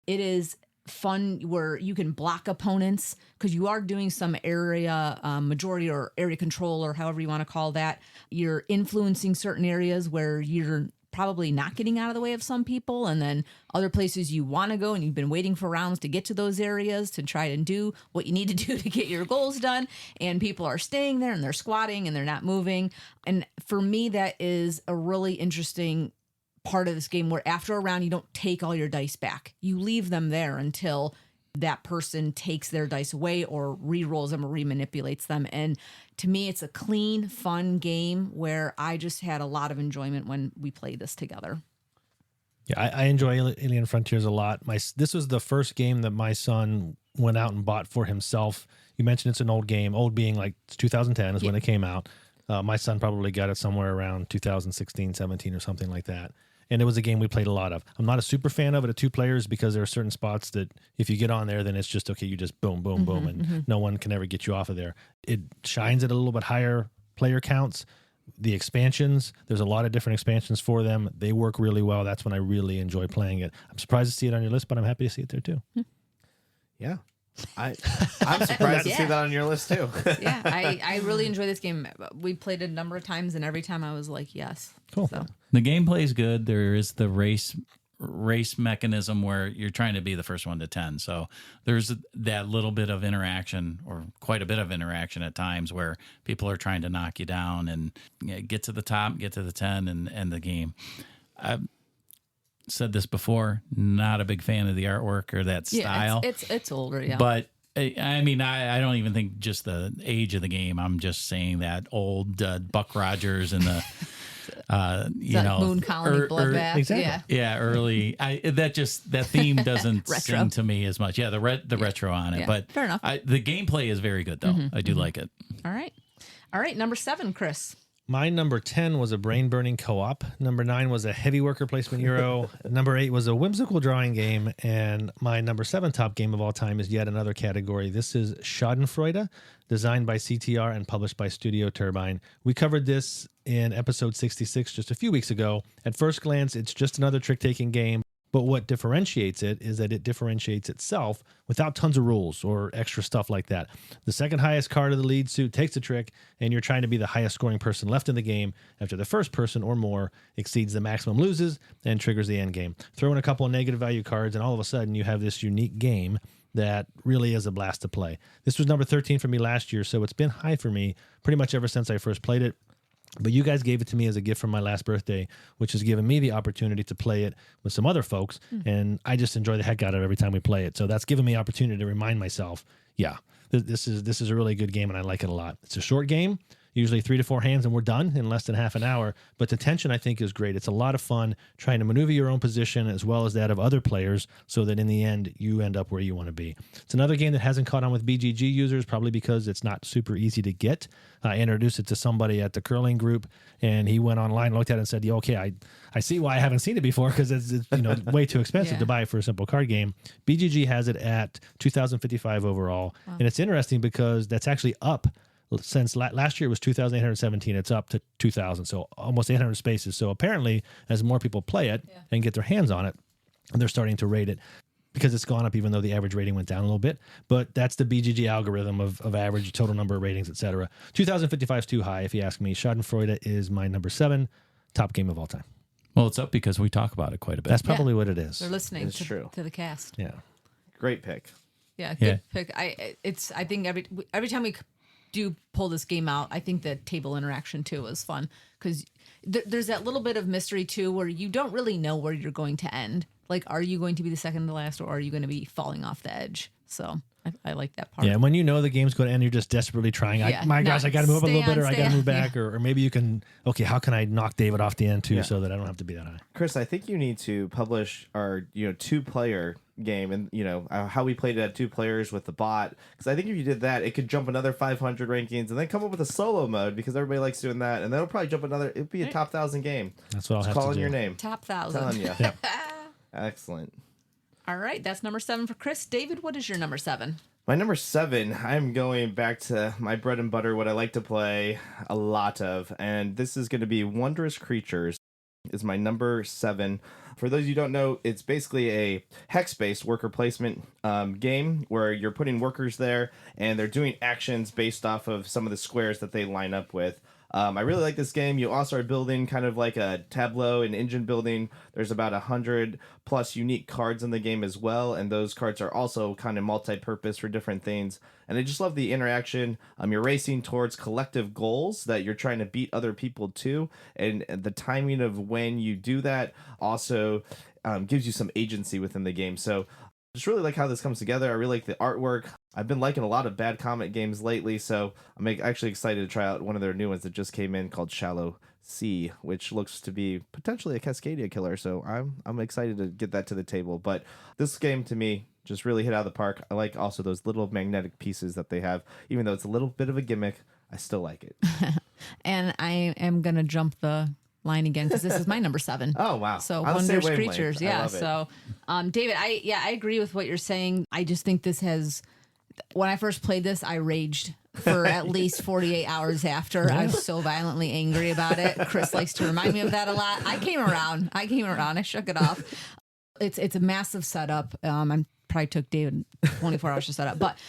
It is fun where you can block opponents because you are doing some area majority or area control or however you want to call that. You're influencing certain areas where you're probably not getting out of the way of some people, and then other places you want to go and you've been waiting for rounds to get to those areas to try and do what you need to do to get your goals done, and people are staying there and they're squatting and they're not moving. And for me, that is a really interesting part of this game where after a round you don't take all your dice back. You leave them there until that person takes their dice away or re-rolls them or remanipulates them. And to me, it's a clean, fun game where I just had a lot of enjoyment when we played this together. Yeah, I enjoy Alien Frontiers a lot. This was the first game that my son went out and bought for himself. You mentioned it's an old game, old being like 2010 is when it came out. My son probably got it somewhere around 2016, 17 or something like that. And it was a game we played a lot of. I'm not a super fan of it at 2 players because there are certain spots that if you get on there, then it's just, okay, you just boom, boom, boom, and no one can ever get you off of there. It shines at a little bit higher player counts. The expansions, there's a lot of different expansions for them. They work really well. That's when I really enjoy playing it. I'm surprised to see it on your list, but I'm happy to see it there too. Yeah. I'm surprised to see that on your list too. Yeah, I really enjoy this game. We played it a number of times, and every time I was like, yes. Cool. So. The gameplay is good. There is the race mechanism where you're trying to be the first one to 10. So there's that little bit of interaction, or quite a bit of interaction at times, where people are trying to knock you down and get to the top, get to the 10 and end the game. I've said this before, not a big fan of the artwork or that style. Yeah, it's older, yeah. But I mean, I don't even think just the age of the game. I'm just saying that old Buck Rogers and the Moon Colony Bloodbath. Exactly. Yeah. early. That theme doesn't sing to me as much. Yeah, the retro on it. Yeah. But Fair enough. The gameplay is very good though. I do like it. All right. Number 7, Chris. My number 10 was a brain-burning co-op. Number 9 was a heavy worker placement Euro. Number 8 was a whimsical drawing game. And my number 7 top game of all time is yet another category. This is Schadenfreude, designed by CTR and published by Studio Turbine. We covered this in episode 66 just a few weeks ago. At first glance, it's just another trick-taking game. But what differentiates it is that it differentiates itself without tons of rules or extra stuff like that. The second highest card of the lead suit takes the trick, and you're trying to be the highest scoring person left in the game after the first person or more exceeds the maximum loses and triggers the end game. Throw in a couple of negative value cards, and all of a sudden you have this unique game that really is a blast to play. This was number 13 for me last year, so it's been high for me pretty much ever since I first played it. But you guys gave it to me as a gift from my last birthday, which has given me the opportunity to play it with some other folks. And I just enjoy the heck out of it every time we play it. So that's given me opportunity to remind myself, yeah, this is a really good game and I like it a lot. It's a short game, usually 3 to 4 hands, and we're done in less than half an hour. But the tension, I think, is great. It's a lot of fun trying to maneuver your own position as well as that of other players so that in the end, you end up where you want to be. It's another game that hasn't caught on with BGG users, probably because it's not super easy to get. I introduced it to somebody at the curling group, and he went online, looked at it, and said, yeah, okay, I see why I haven't seen it before, because it's way too expensive to buy for a simple card game. BGG has it at $2,055 overall, and it's interesting because that's actually up since last year. It was 2,817. It's up to 2,000, so almost 800 spaces. So apparently, as more people play it and get their hands on it, and they're starting to rate it, because it's gone up even though the average rating went down a little bit. But that's the BGG algorithm of average total number of ratings, etc. 2,055 is too high, if you ask me. Schadenfreude is my number 7 top game of all time. Well, it's up because we talk about it quite a bit. That's probably what it is. They're listening It's true. to the cast. Yeah. Great pick. Yeah, good pick. I think every time we do pull this game out, I think the table interaction too is fun because there's that little bit of mystery too where you don't really know where you're going to end. like, are you going to be the second to last, or are you going to be falling off the edge? So I like that part. Yeah, and when you know the game's going to end, you're just desperately trying. Yeah. My gosh, I got to move up a little bit, or I got to move back, yeah. or maybe you can. Okay, how can I knock David off the end too, so that I don't have to be that high? Chris, I think you need to publish our 2-player game, and how we played it at 2 players with the bot. Because I think if you did that, it could jump another 500 rankings, and then come up with a solo mode because everybody likes doing that, and then it'll probably jump another. It'd be a top 1,000 game. That's what I'll have Calling to do. your name. Top Telling 1,000. you. Yep. Excellent. All right, that's number 7 for Chris. David, what is your number 7? My number 7, I'm going back to my bread and butter, what I like to play a lot of, and this is going to be Wondrous Creatures. Is my number 7. For those of you who don't know, it's basically a hex-based worker placement game where you're putting workers there, and they're doing actions based off of some of the squares that they line up with. I really like this game. You also are building kind of like a tableau and engine building. There's about 100 plus unique cards in the game as well, and those cards are also kind of multi-purpose for different things. And I just love the interaction. You're racing towards collective goals that you're trying to beat other people to, and the timing of when you do that also gives you some agency within the game. So just really like how this comes together. I really like the artwork. I've been liking a lot of Bad Comet games lately, so I'm actually excited to try out one of their new ones that just came in called Shallow Sea, which looks to be potentially a Cascadia killer. So I'm excited to get that to the table. But this game to me just really hit out of the park. I like also those little magnetic pieces that they have. Even though it's a little bit of a gimmick, I still like it. And I am going to jump the line again because this is my number 7. Oh, wow. So On the same Wondrous wavelength. Creatures. I Yeah. love it. So David, I agree with what you're saying. I just think this has, when I first played this, I raged for at least 48 hours after. I was so violently angry about it. Chris likes to remind me of that a lot. I came around. I shook it off. It's a massive setup. I'm probably took David 24 hours to set up, but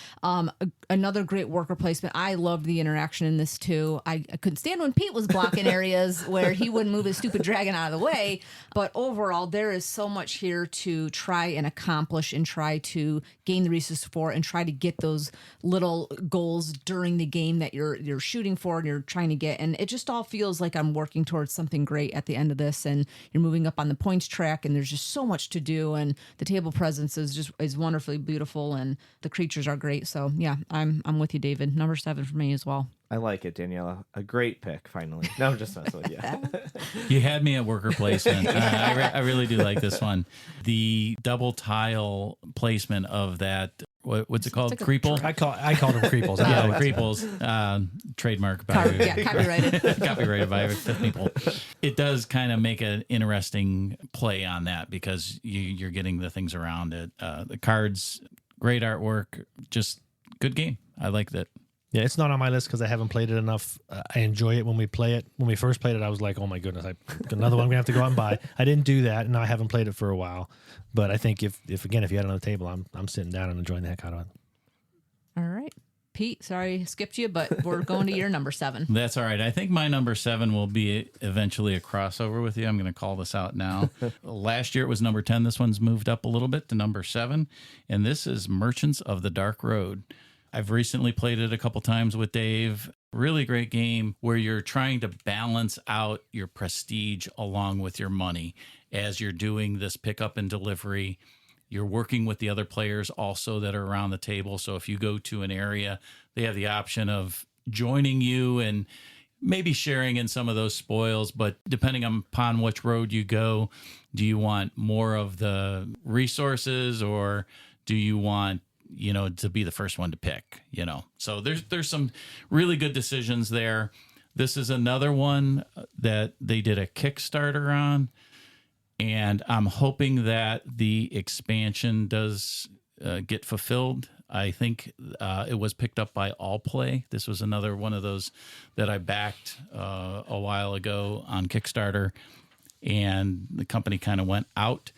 another great worker placement. I loved the interaction in this too. I couldn't stand when Pete was blocking areas where he wouldn't move his stupid dragon out of the way. But overall, there is so much here to try and accomplish and try to gain the resources for and try to get those little goals during the game that you're shooting for and you're trying to get. And it just all feels like I'm working towards something great at the end of this. And you're moving up on the points track, and there's just so much to do. And the table presence is wonderfully beautiful, and the creatures are great. So yeah, I'm with you, David. Number 7 for me as well. I like it, Daniela. A great pick, finally. No, I'm just messing with you. You had me at worker placement. I really do like this one. The double tile placement of that. What's it called? It's like Creeple? I call them creeples. Yeah, Creeples. Trademark by Copyrighted. copyrighted by 5 people. It does kind of make an interesting play on that because you're getting the things around it. The cards, great artwork, just good game. I liked it. Yeah, it's not on my list because I haven't played it enough. I enjoy it when we play it. When we first played it, I was like, oh my goodness, another one I'm going to have to go out and buy. I didn't do that, and I haven't played it for a while. But I think if you had it on the table, I'm sitting down and enjoying the heck out of it. All right. Pete, sorry I skipped you, but we're going to your number 7. That's all right. I think my number 7 will be eventually a crossover with you. I'm going to call this out now. Last year it was number 10. This one's moved up a little bit to number 7. And this is Merchants of the Dark Road. I've recently played it a couple times with Dave. Really great game where you're trying to balance out your prestige along with your money as you're doing this pickup and delivery. You're working with the other players also that are around the table. So if you go to an area, they have the option of joining you and maybe sharing in some of those spoils. But depending upon which road you go, do you want more of the resources or do you want to be the first one to pick, So there's some really good decisions there. This is another one that they did a Kickstarter on, and I'm hoping that the expansion does get fulfilled. I think it was picked up by All Play. This was another one of those that I backed a while ago on Kickstarter, and the company kind of went out.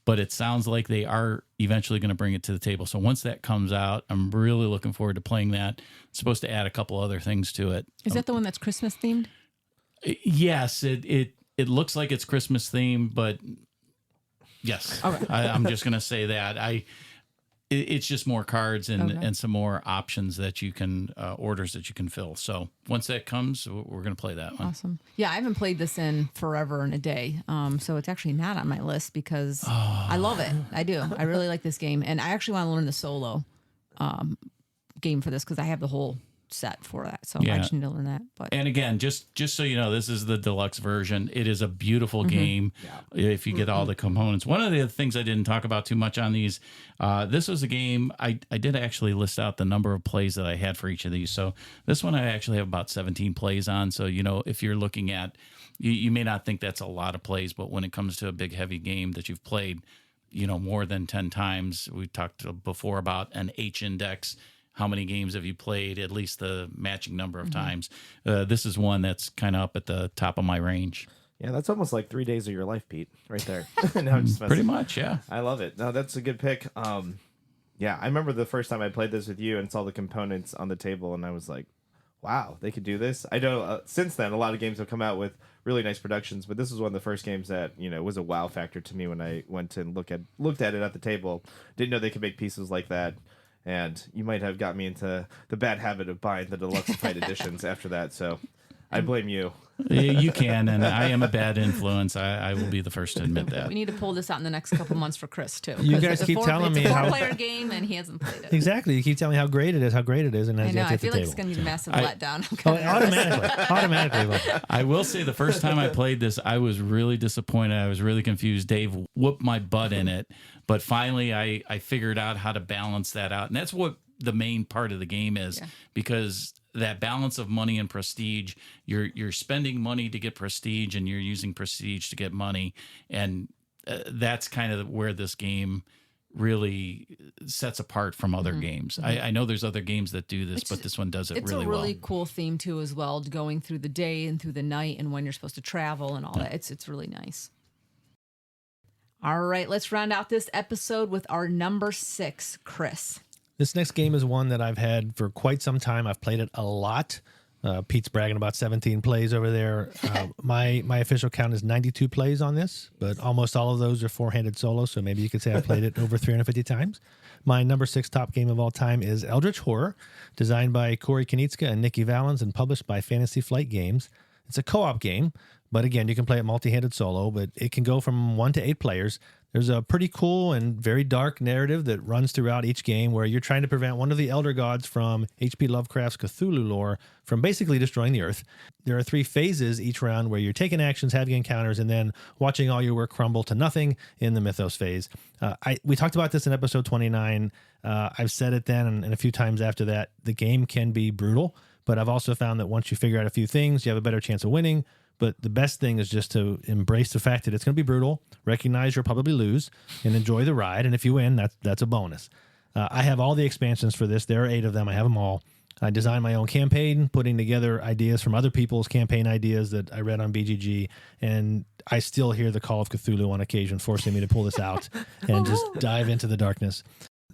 But it sounds like they are eventually going to bring it to the table. So once that comes out, I'm really looking forward to playing that. It's supposed to add a couple other things to it. Is that the one that's Christmas themed? Yes, it looks like it's Christmas themed, but yes, Okay. I'm just going to say that. it's just more cards and, Okay. and some more options that you can, orders that you can fill. So once that comes, we're going to play that one. Awesome. Yeah, I haven't played this in forever and a day. So it's actually not on my list because I love it. I do. I really like this game. And I actually want to learn the solo game for this because I have the whole set for that. So I just need to learn that. But And again, just so you know, this is the deluxe version. It is a beautiful game if you get all the components. One of the things I didn't talk about too much on these, this was a game, I did actually list out the number of plays that I had for each of these. So this one I actually have about 17 plays on. So, you know, if you're looking at, you may not think that's a lot of plays, but when it comes to a big, heavy game that you've played, you know, more than 10 times, we talked before about an H index. How many games have you played? At least the matching number of times. This is one that's kind of up at the top of my range. Yeah, that's almost like 3 days of your life, Pete, right there. No, I'm just Pretty messing. much, yeah. I love it. No, that's a good pick. Yeah, I remember the first time I played this with you and saw the components on the table, and I was like, wow, they could do this. I know since then a lot of games have come out with really nice productions, but this was one of the first games that, you know, was a wow factor to me when I went and looked at it at the table. Didn't know they could make pieces like that. And you might have got me into the bad habit of buying the deluxe fight editions after that. So I blame you. You can, and I am a bad influence. I will be the first to admit that. we need to pull this out in the next couple months for Chris too. You 'Cause guys it's a keep telling me it's a how- 4-player game and he hasn't played it. Exactly. You keep telling me how great it is, and I as you know. get I to feel the like it's table. going to be a massive letdown. I'm Oh, kinda nervous. automatically. Well, I will say the first time I played this, I was really disappointed. I was really confused. Dave whooped my butt in it, but finally I figured out how to balance that out. And that's what the main part of the game is, because that balance of money and prestige, you're spending money to get prestige and you're using prestige to get money. And that's kind of where this game really sets apart from other games. I know there's other games that do this, but this one does it It's really a really well. cool theme too, as well, going through the day and through the night and when you're supposed to travel and all that. It's really nice. All right, let's round out this episode with our number 6, Chris. this next game is one that I've had for quite some time. I've played it a lot. Pete's bragging about 17 plays over there. My official count is 92 plays on this, but almost all of those are four-handed solo, so maybe you could say I played it over 350 times. My number 6 top game of all time is Eldritch Horror, designed by Corey Konieczka and Nikki Valens and published by Fantasy Flight Games. It's a co-op game, but again, you can play it multi-handed solo, but it can go from 1 to 8 players. There's a pretty cool and very dark narrative that runs throughout each game where you're trying to prevent one of the elder gods from H.P. Lovecraft's Cthulhu lore from basically destroying the earth. There are 3 phases each round where you're taking actions, having encounters, and then watching all your work crumble to nothing in the mythos phase. We talked about this in episode 29. I've said it then and a few times after that. The game can be brutal, but I've also found that once you figure out a few things, you have a better chance of winning. But the best thing is just to embrace the fact that it's going to be brutal, recognize you'll probably lose, and enjoy the ride. And if you win, that's a bonus. I have all the expansions for this. There are 8 of them. I have them all. I designed my own campaign, putting together ideas from other people's campaign ideas that I read on BGG. And I still hear the call of Cthulhu on occasion, forcing me to pull this out and just dive into the darkness.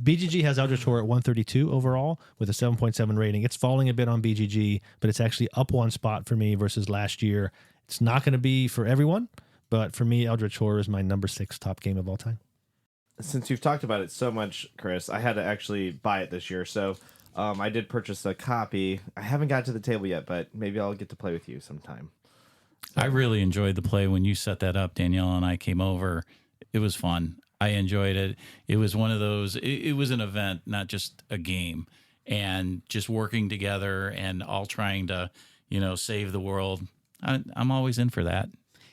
BGG has Eldritch Horror at 132 overall with a 7.7 rating. It's falling a bit on BGG, but it's actually up 1 spot for me versus last year. It's not going to be for everyone, but for me, Eldritch Horror is my number 6 top game of all time. Since you've talked about it so much, Chris, I had to actually buy it this year. So I did purchase a copy. I haven't got to the table yet, but maybe I'll get to play with you sometime. I really enjoyed the play when you set that up. Danielle and I came over. It was fun. I enjoyed it. It was one of those, it was an event, not just a game, and just working together and all trying to, save the world. I'm always in for that.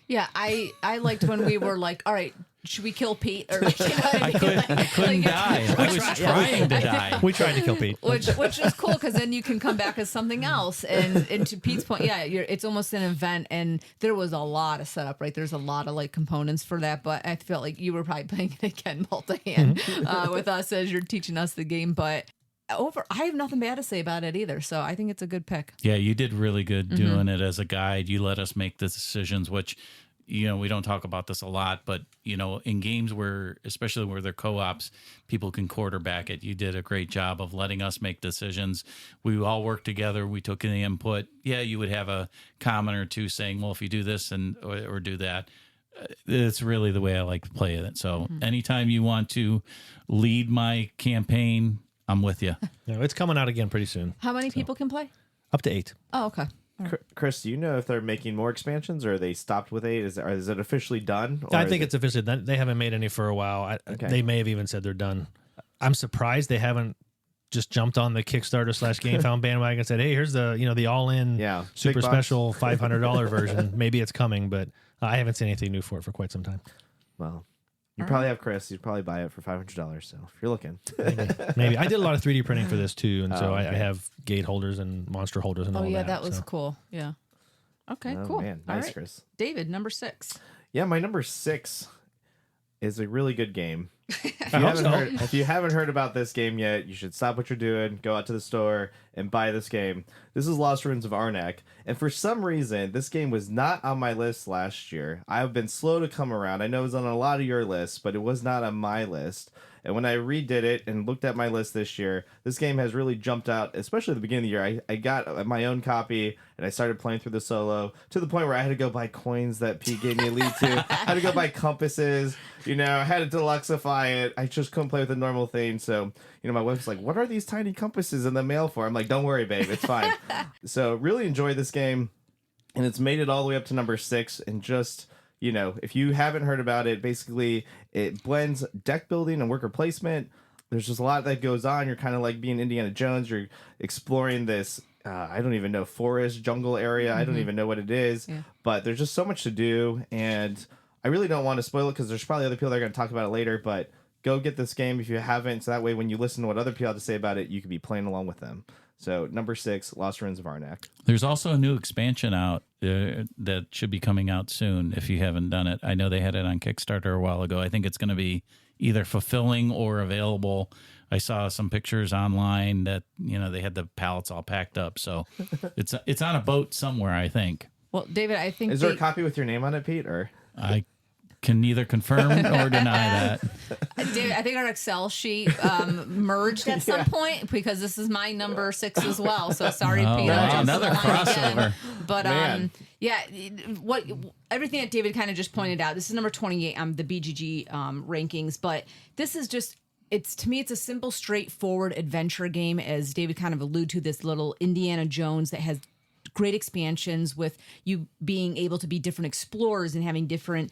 Yeah, I liked when we were like, all right, should we kill Pete? Or like, you know what I mean? I couldn't die. I was trying to die. We tried to kill Pete. Which is cool because then you can come back as something else. And to Pete's point, yeah, it's almost an event, and there was a lot of setup, right? There's a lot of like components for that, but I felt like you were probably playing it again multi-hand with us as you're teaching us the game. But I have nothing bad to say about it either, so I think it's a good pick. Yeah, you did really good doing it as a guide. You let us make the decisions, which, we don't talk about this a lot, but, in games where, especially where they're co-ops, people can quarterback it. You did a great job of letting us make decisions. We all worked together. We took in the input. Yeah, you would have a comment or two saying, well, if you do this or do that. it's really the way I like to play it. So anytime you want to lead my campaign, I'm with you. It's coming out again pretty soon. How many people can play? Up to 8. Oh, okay. Chris, do you know if they're making more expansions or they stopped with 8? Is it officially done? Or I think it's officially done. They haven't made any for a while. They may have even said they're done. I'm surprised they haven't just jumped on the Kickstarter / GameFound bandwagon and said, "Hey, here's the all-in super big special $500 version." Maybe it's coming, but I haven't seen anything new for it for quite some time. Well, you probably have Chris. You'd probably buy it for $500. So if you're looking, Maybe I did a lot of 3D printing for this too, and so I have gate holders and monster holders and all that. Oh yeah, that was cool. Yeah. Okay, oh cool. man, All nice, right. Chris. David, number 6. Yeah, my number 6 is a really good game. I If you haven't heard about this game yet, you should stop what you're doing, go out to the store, and buy this game. This is Lost Ruins of Arnak, and for some reason, this game was not on my list last year. I've been slow to come around. I know it was on a lot of your lists, but it was not on my list. And when I redid it and looked at my list this year, this game has really jumped out, especially at the beginning of the year. I got my own copy, and I started playing through the solo to the point where I had to go buy coins that Pete gave me a lead to. I had to go buy compasses, I had to deluxify it. I just couldn't play with the normal thing. So, my wife's like, what are these tiny compasses in the mail for? I'm like, don't worry, babe, it's fine. So really enjoy this game. And it's made it all the way up to number 6. And just, if you haven't heard about it, basically it blends deck building and worker placement. There's just a lot that goes on. You're kind of like being Indiana Jones. You're exploring this, I don't even know, forest, jungle area. I don't even know what it is. Yeah. But there's just so much to do. And I really don't want to spoil it because there's probably other people that are going to talk about it later. But go get this game if you haven't. So that way when you listen to what other people have to say about it, you can be playing along with them. So number 6, Lost Ruins of Arnak. There's also a new expansion out that should be coming out soon if you haven't done it. I know they had it on Kickstarter a while ago. I think it's going to be either fulfilling or available. I saw some pictures online that, they had the pallets all packed up. So it's on a boat somewhere, I think. Well, David, I think... Is there a copy with your name on it, Pete? Or I can neither confirm or deny that. David, I think our Excel sheet merged at some point because this is my number 6 as well. So sorry, Pete. Wow, another crossover. But everything that David kind of just pointed out. This is number 28 on the BGG rankings, but this is just. To me, it's a simple, straightforward adventure game, as David kind of alluded to. This little Indiana Jones that has great expansions with you being able to be different explorers and having different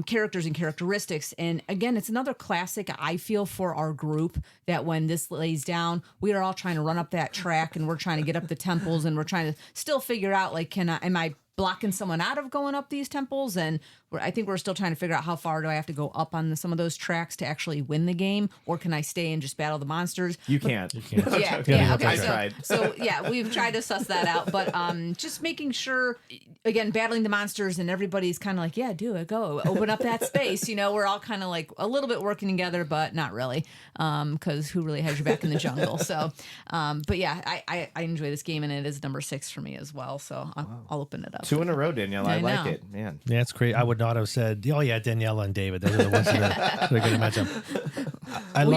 characters and characteristics. And again, it's another classic, I feel, for our group, that when this lays down, we are all trying to run up that track and we're trying to get up the temples and we're trying to still figure out, like, am I blocking someone out of going up these temples? And I think we're still trying to figure out how far do I have to go up on some of those tracks to actually win the game, or can I stay and just battle the monsters? You can't. Yeah, okay. I tried. So yeah, we've tried to suss that out, but just making sure, again, battling the monsters, and everybody's kind of like, yeah, do it, go, open up that space. We're all kind of like a little bit working together, but not really, because who really has your back in the jungle? So, but yeah, I enjoy this game, and it is number 6 for me as well. So I'll open it up. 2 in a row, Danielle. I like know. it, man. Yeah, it's great. I would not have said, oh yeah, Daniella and David. Those are the ones that are going to match up.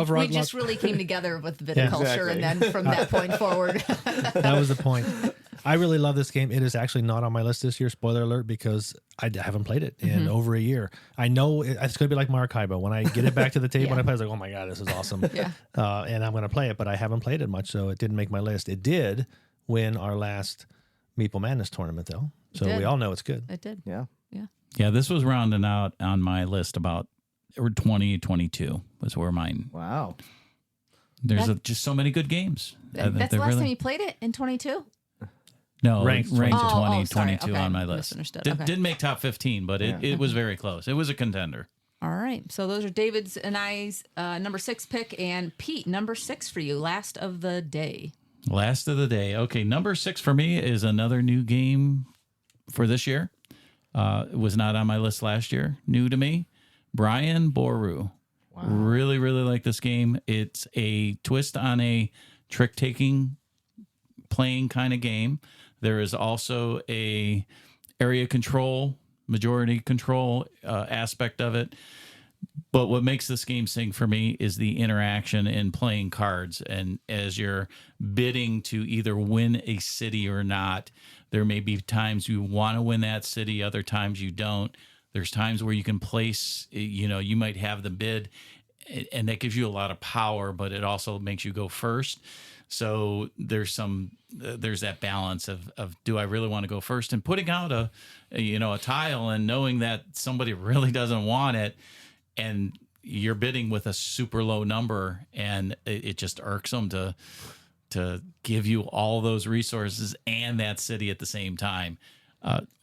We just really came together with viticulture, and then from that point forward. That was the point. I really love this game. It is actually not on my list this year, spoiler alert, because I haven't played it in over a year. I know it's going to be like Maracaibo. When I get it back to the table and I play, I was like, oh my God, this is awesome. Yeah. And I'm going to play it, but I haven't played it much, so it didn't make my list. It did win our last Meeple Madness tournament, though. So we all know it's good. It did. Yeah. Yeah, this was rounding out on my list about 2022 was where mine. Wow. There's just so many good games. That's the last time you played it, in 22? No, ranked 2022 okay. on my list. Didn't make top 15, but it was very close. It was a contender. All right. So those are David's and I's number 6 pick, and Pete, number 6 for you, last of the day. Last of the day. Okay, number 6 for me is another new game for this year. It was not on my list last year. New to me. Brian Boru. Wow. Really, really like this game. It's a twist on a trick-taking playing kind of game. There is also a area control, majority control aspect of it. But what makes this game sing for me is the interaction in playing cards. And as you're bidding to either win a city or not, there may be times you want to win that city, other times you don't. There's times where you can place, you might have the bid, and that gives you a lot of power, but it also makes you go first. So there's that balance of do I really want to go first, and putting out a tile and knowing that somebody really doesn't want it, and you're bidding with a super low number, and it just irks them to give you all those resources and that city at the same time.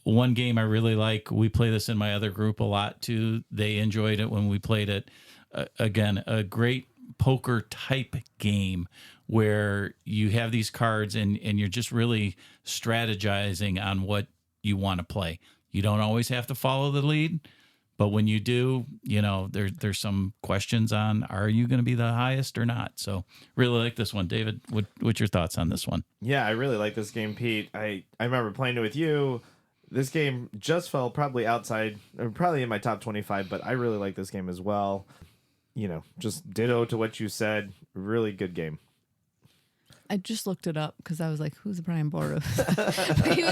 One game I really like, we play this in my other group a lot too. They enjoyed it when we played it. Again, a great poker type game where you have these cards and you're just really strategizing on what you want to play. You don't always have to follow the lead, but when you do, there's some questions on, are you going to be the highest or not? So really like this one. David, what's your thoughts on this one? Yeah, I really like this game, Pete. I remember playing it with you. This game just fell probably outside, or probably in my top 25, but I really like this game as well. Just ditto to what you said. Really good game. I just looked it up because I was like, who's Brian Boros? he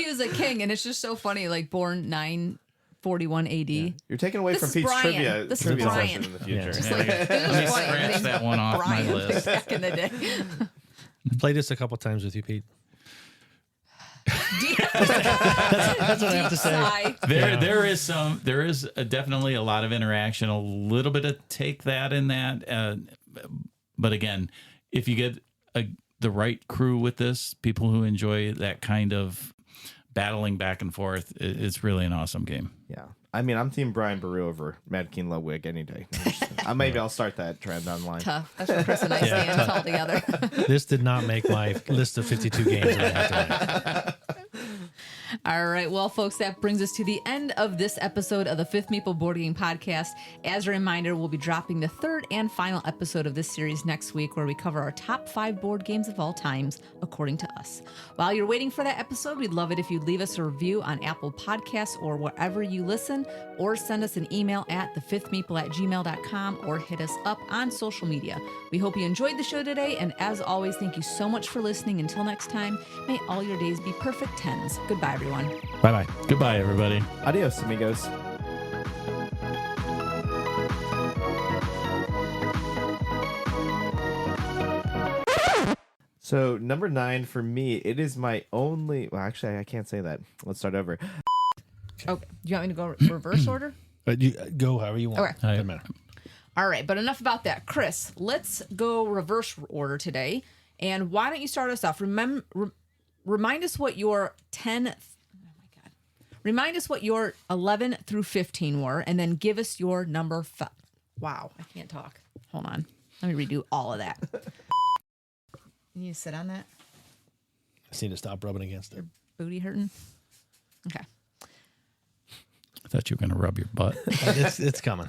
was a king, and it's just so funny, like born 941 AD. Yeah. You're taking away from Pete's Brian. trivia session in the future. Yeah. Let me scratch that one off Brian my list. back in the day. I played this a couple times with you, Pete. That's what I have to say. There is definitely a lot of interaction, a little bit of take that in that. But again, if you get the right crew with this, people who enjoy that kind of battling back and forth, it's really an awesome game. Yeah. I mean, I'm team Brian Baru over Mad King Ludwig any day. Maybe I'll start that trend online. Tough. That's where Chris and I stand all together. This did not make my list of 52 games that I had to win. All right. Well, folks, that brings us to the end of this episode of the Fifth Meeple Board Game Podcast. As a reminder, we'll be dropping the third and final episode of this series next week, where we cover our top 5 board games of all times, according to us. While you're waiting for that episode, we'd love it if you'd leave us a review on Apple Podcasts or wherever you listen, or send us an email at thefifthmeeple@gmail.com, or hit us up on social media. We hope you enjoyed the show today, and as always, thank you so much for listening. Until next time, may all your days be perfect 10s. Goodbye, everyone. Bye-bye. Goodbye, everybody. Adios, amigos. So number 9 for me, it is my only. Well, actually, I can't say that. Let's start over. Okay. Do you want me to go reverse order? You go however you want. Okay. Doesn't matter. All right, but enough about that. Chris, let's go reverse order today. And why don't you start us off? Remind us what your 10. Remind us what your 11 through 15 were, and then give us your number 5. Wow, I can't talk. Hold on. Let me redo all of that. You need to sit on that? I just need to stop rubbing against it. Your booty hurting? Okay. I thought you were going to rub your butt. It's coming.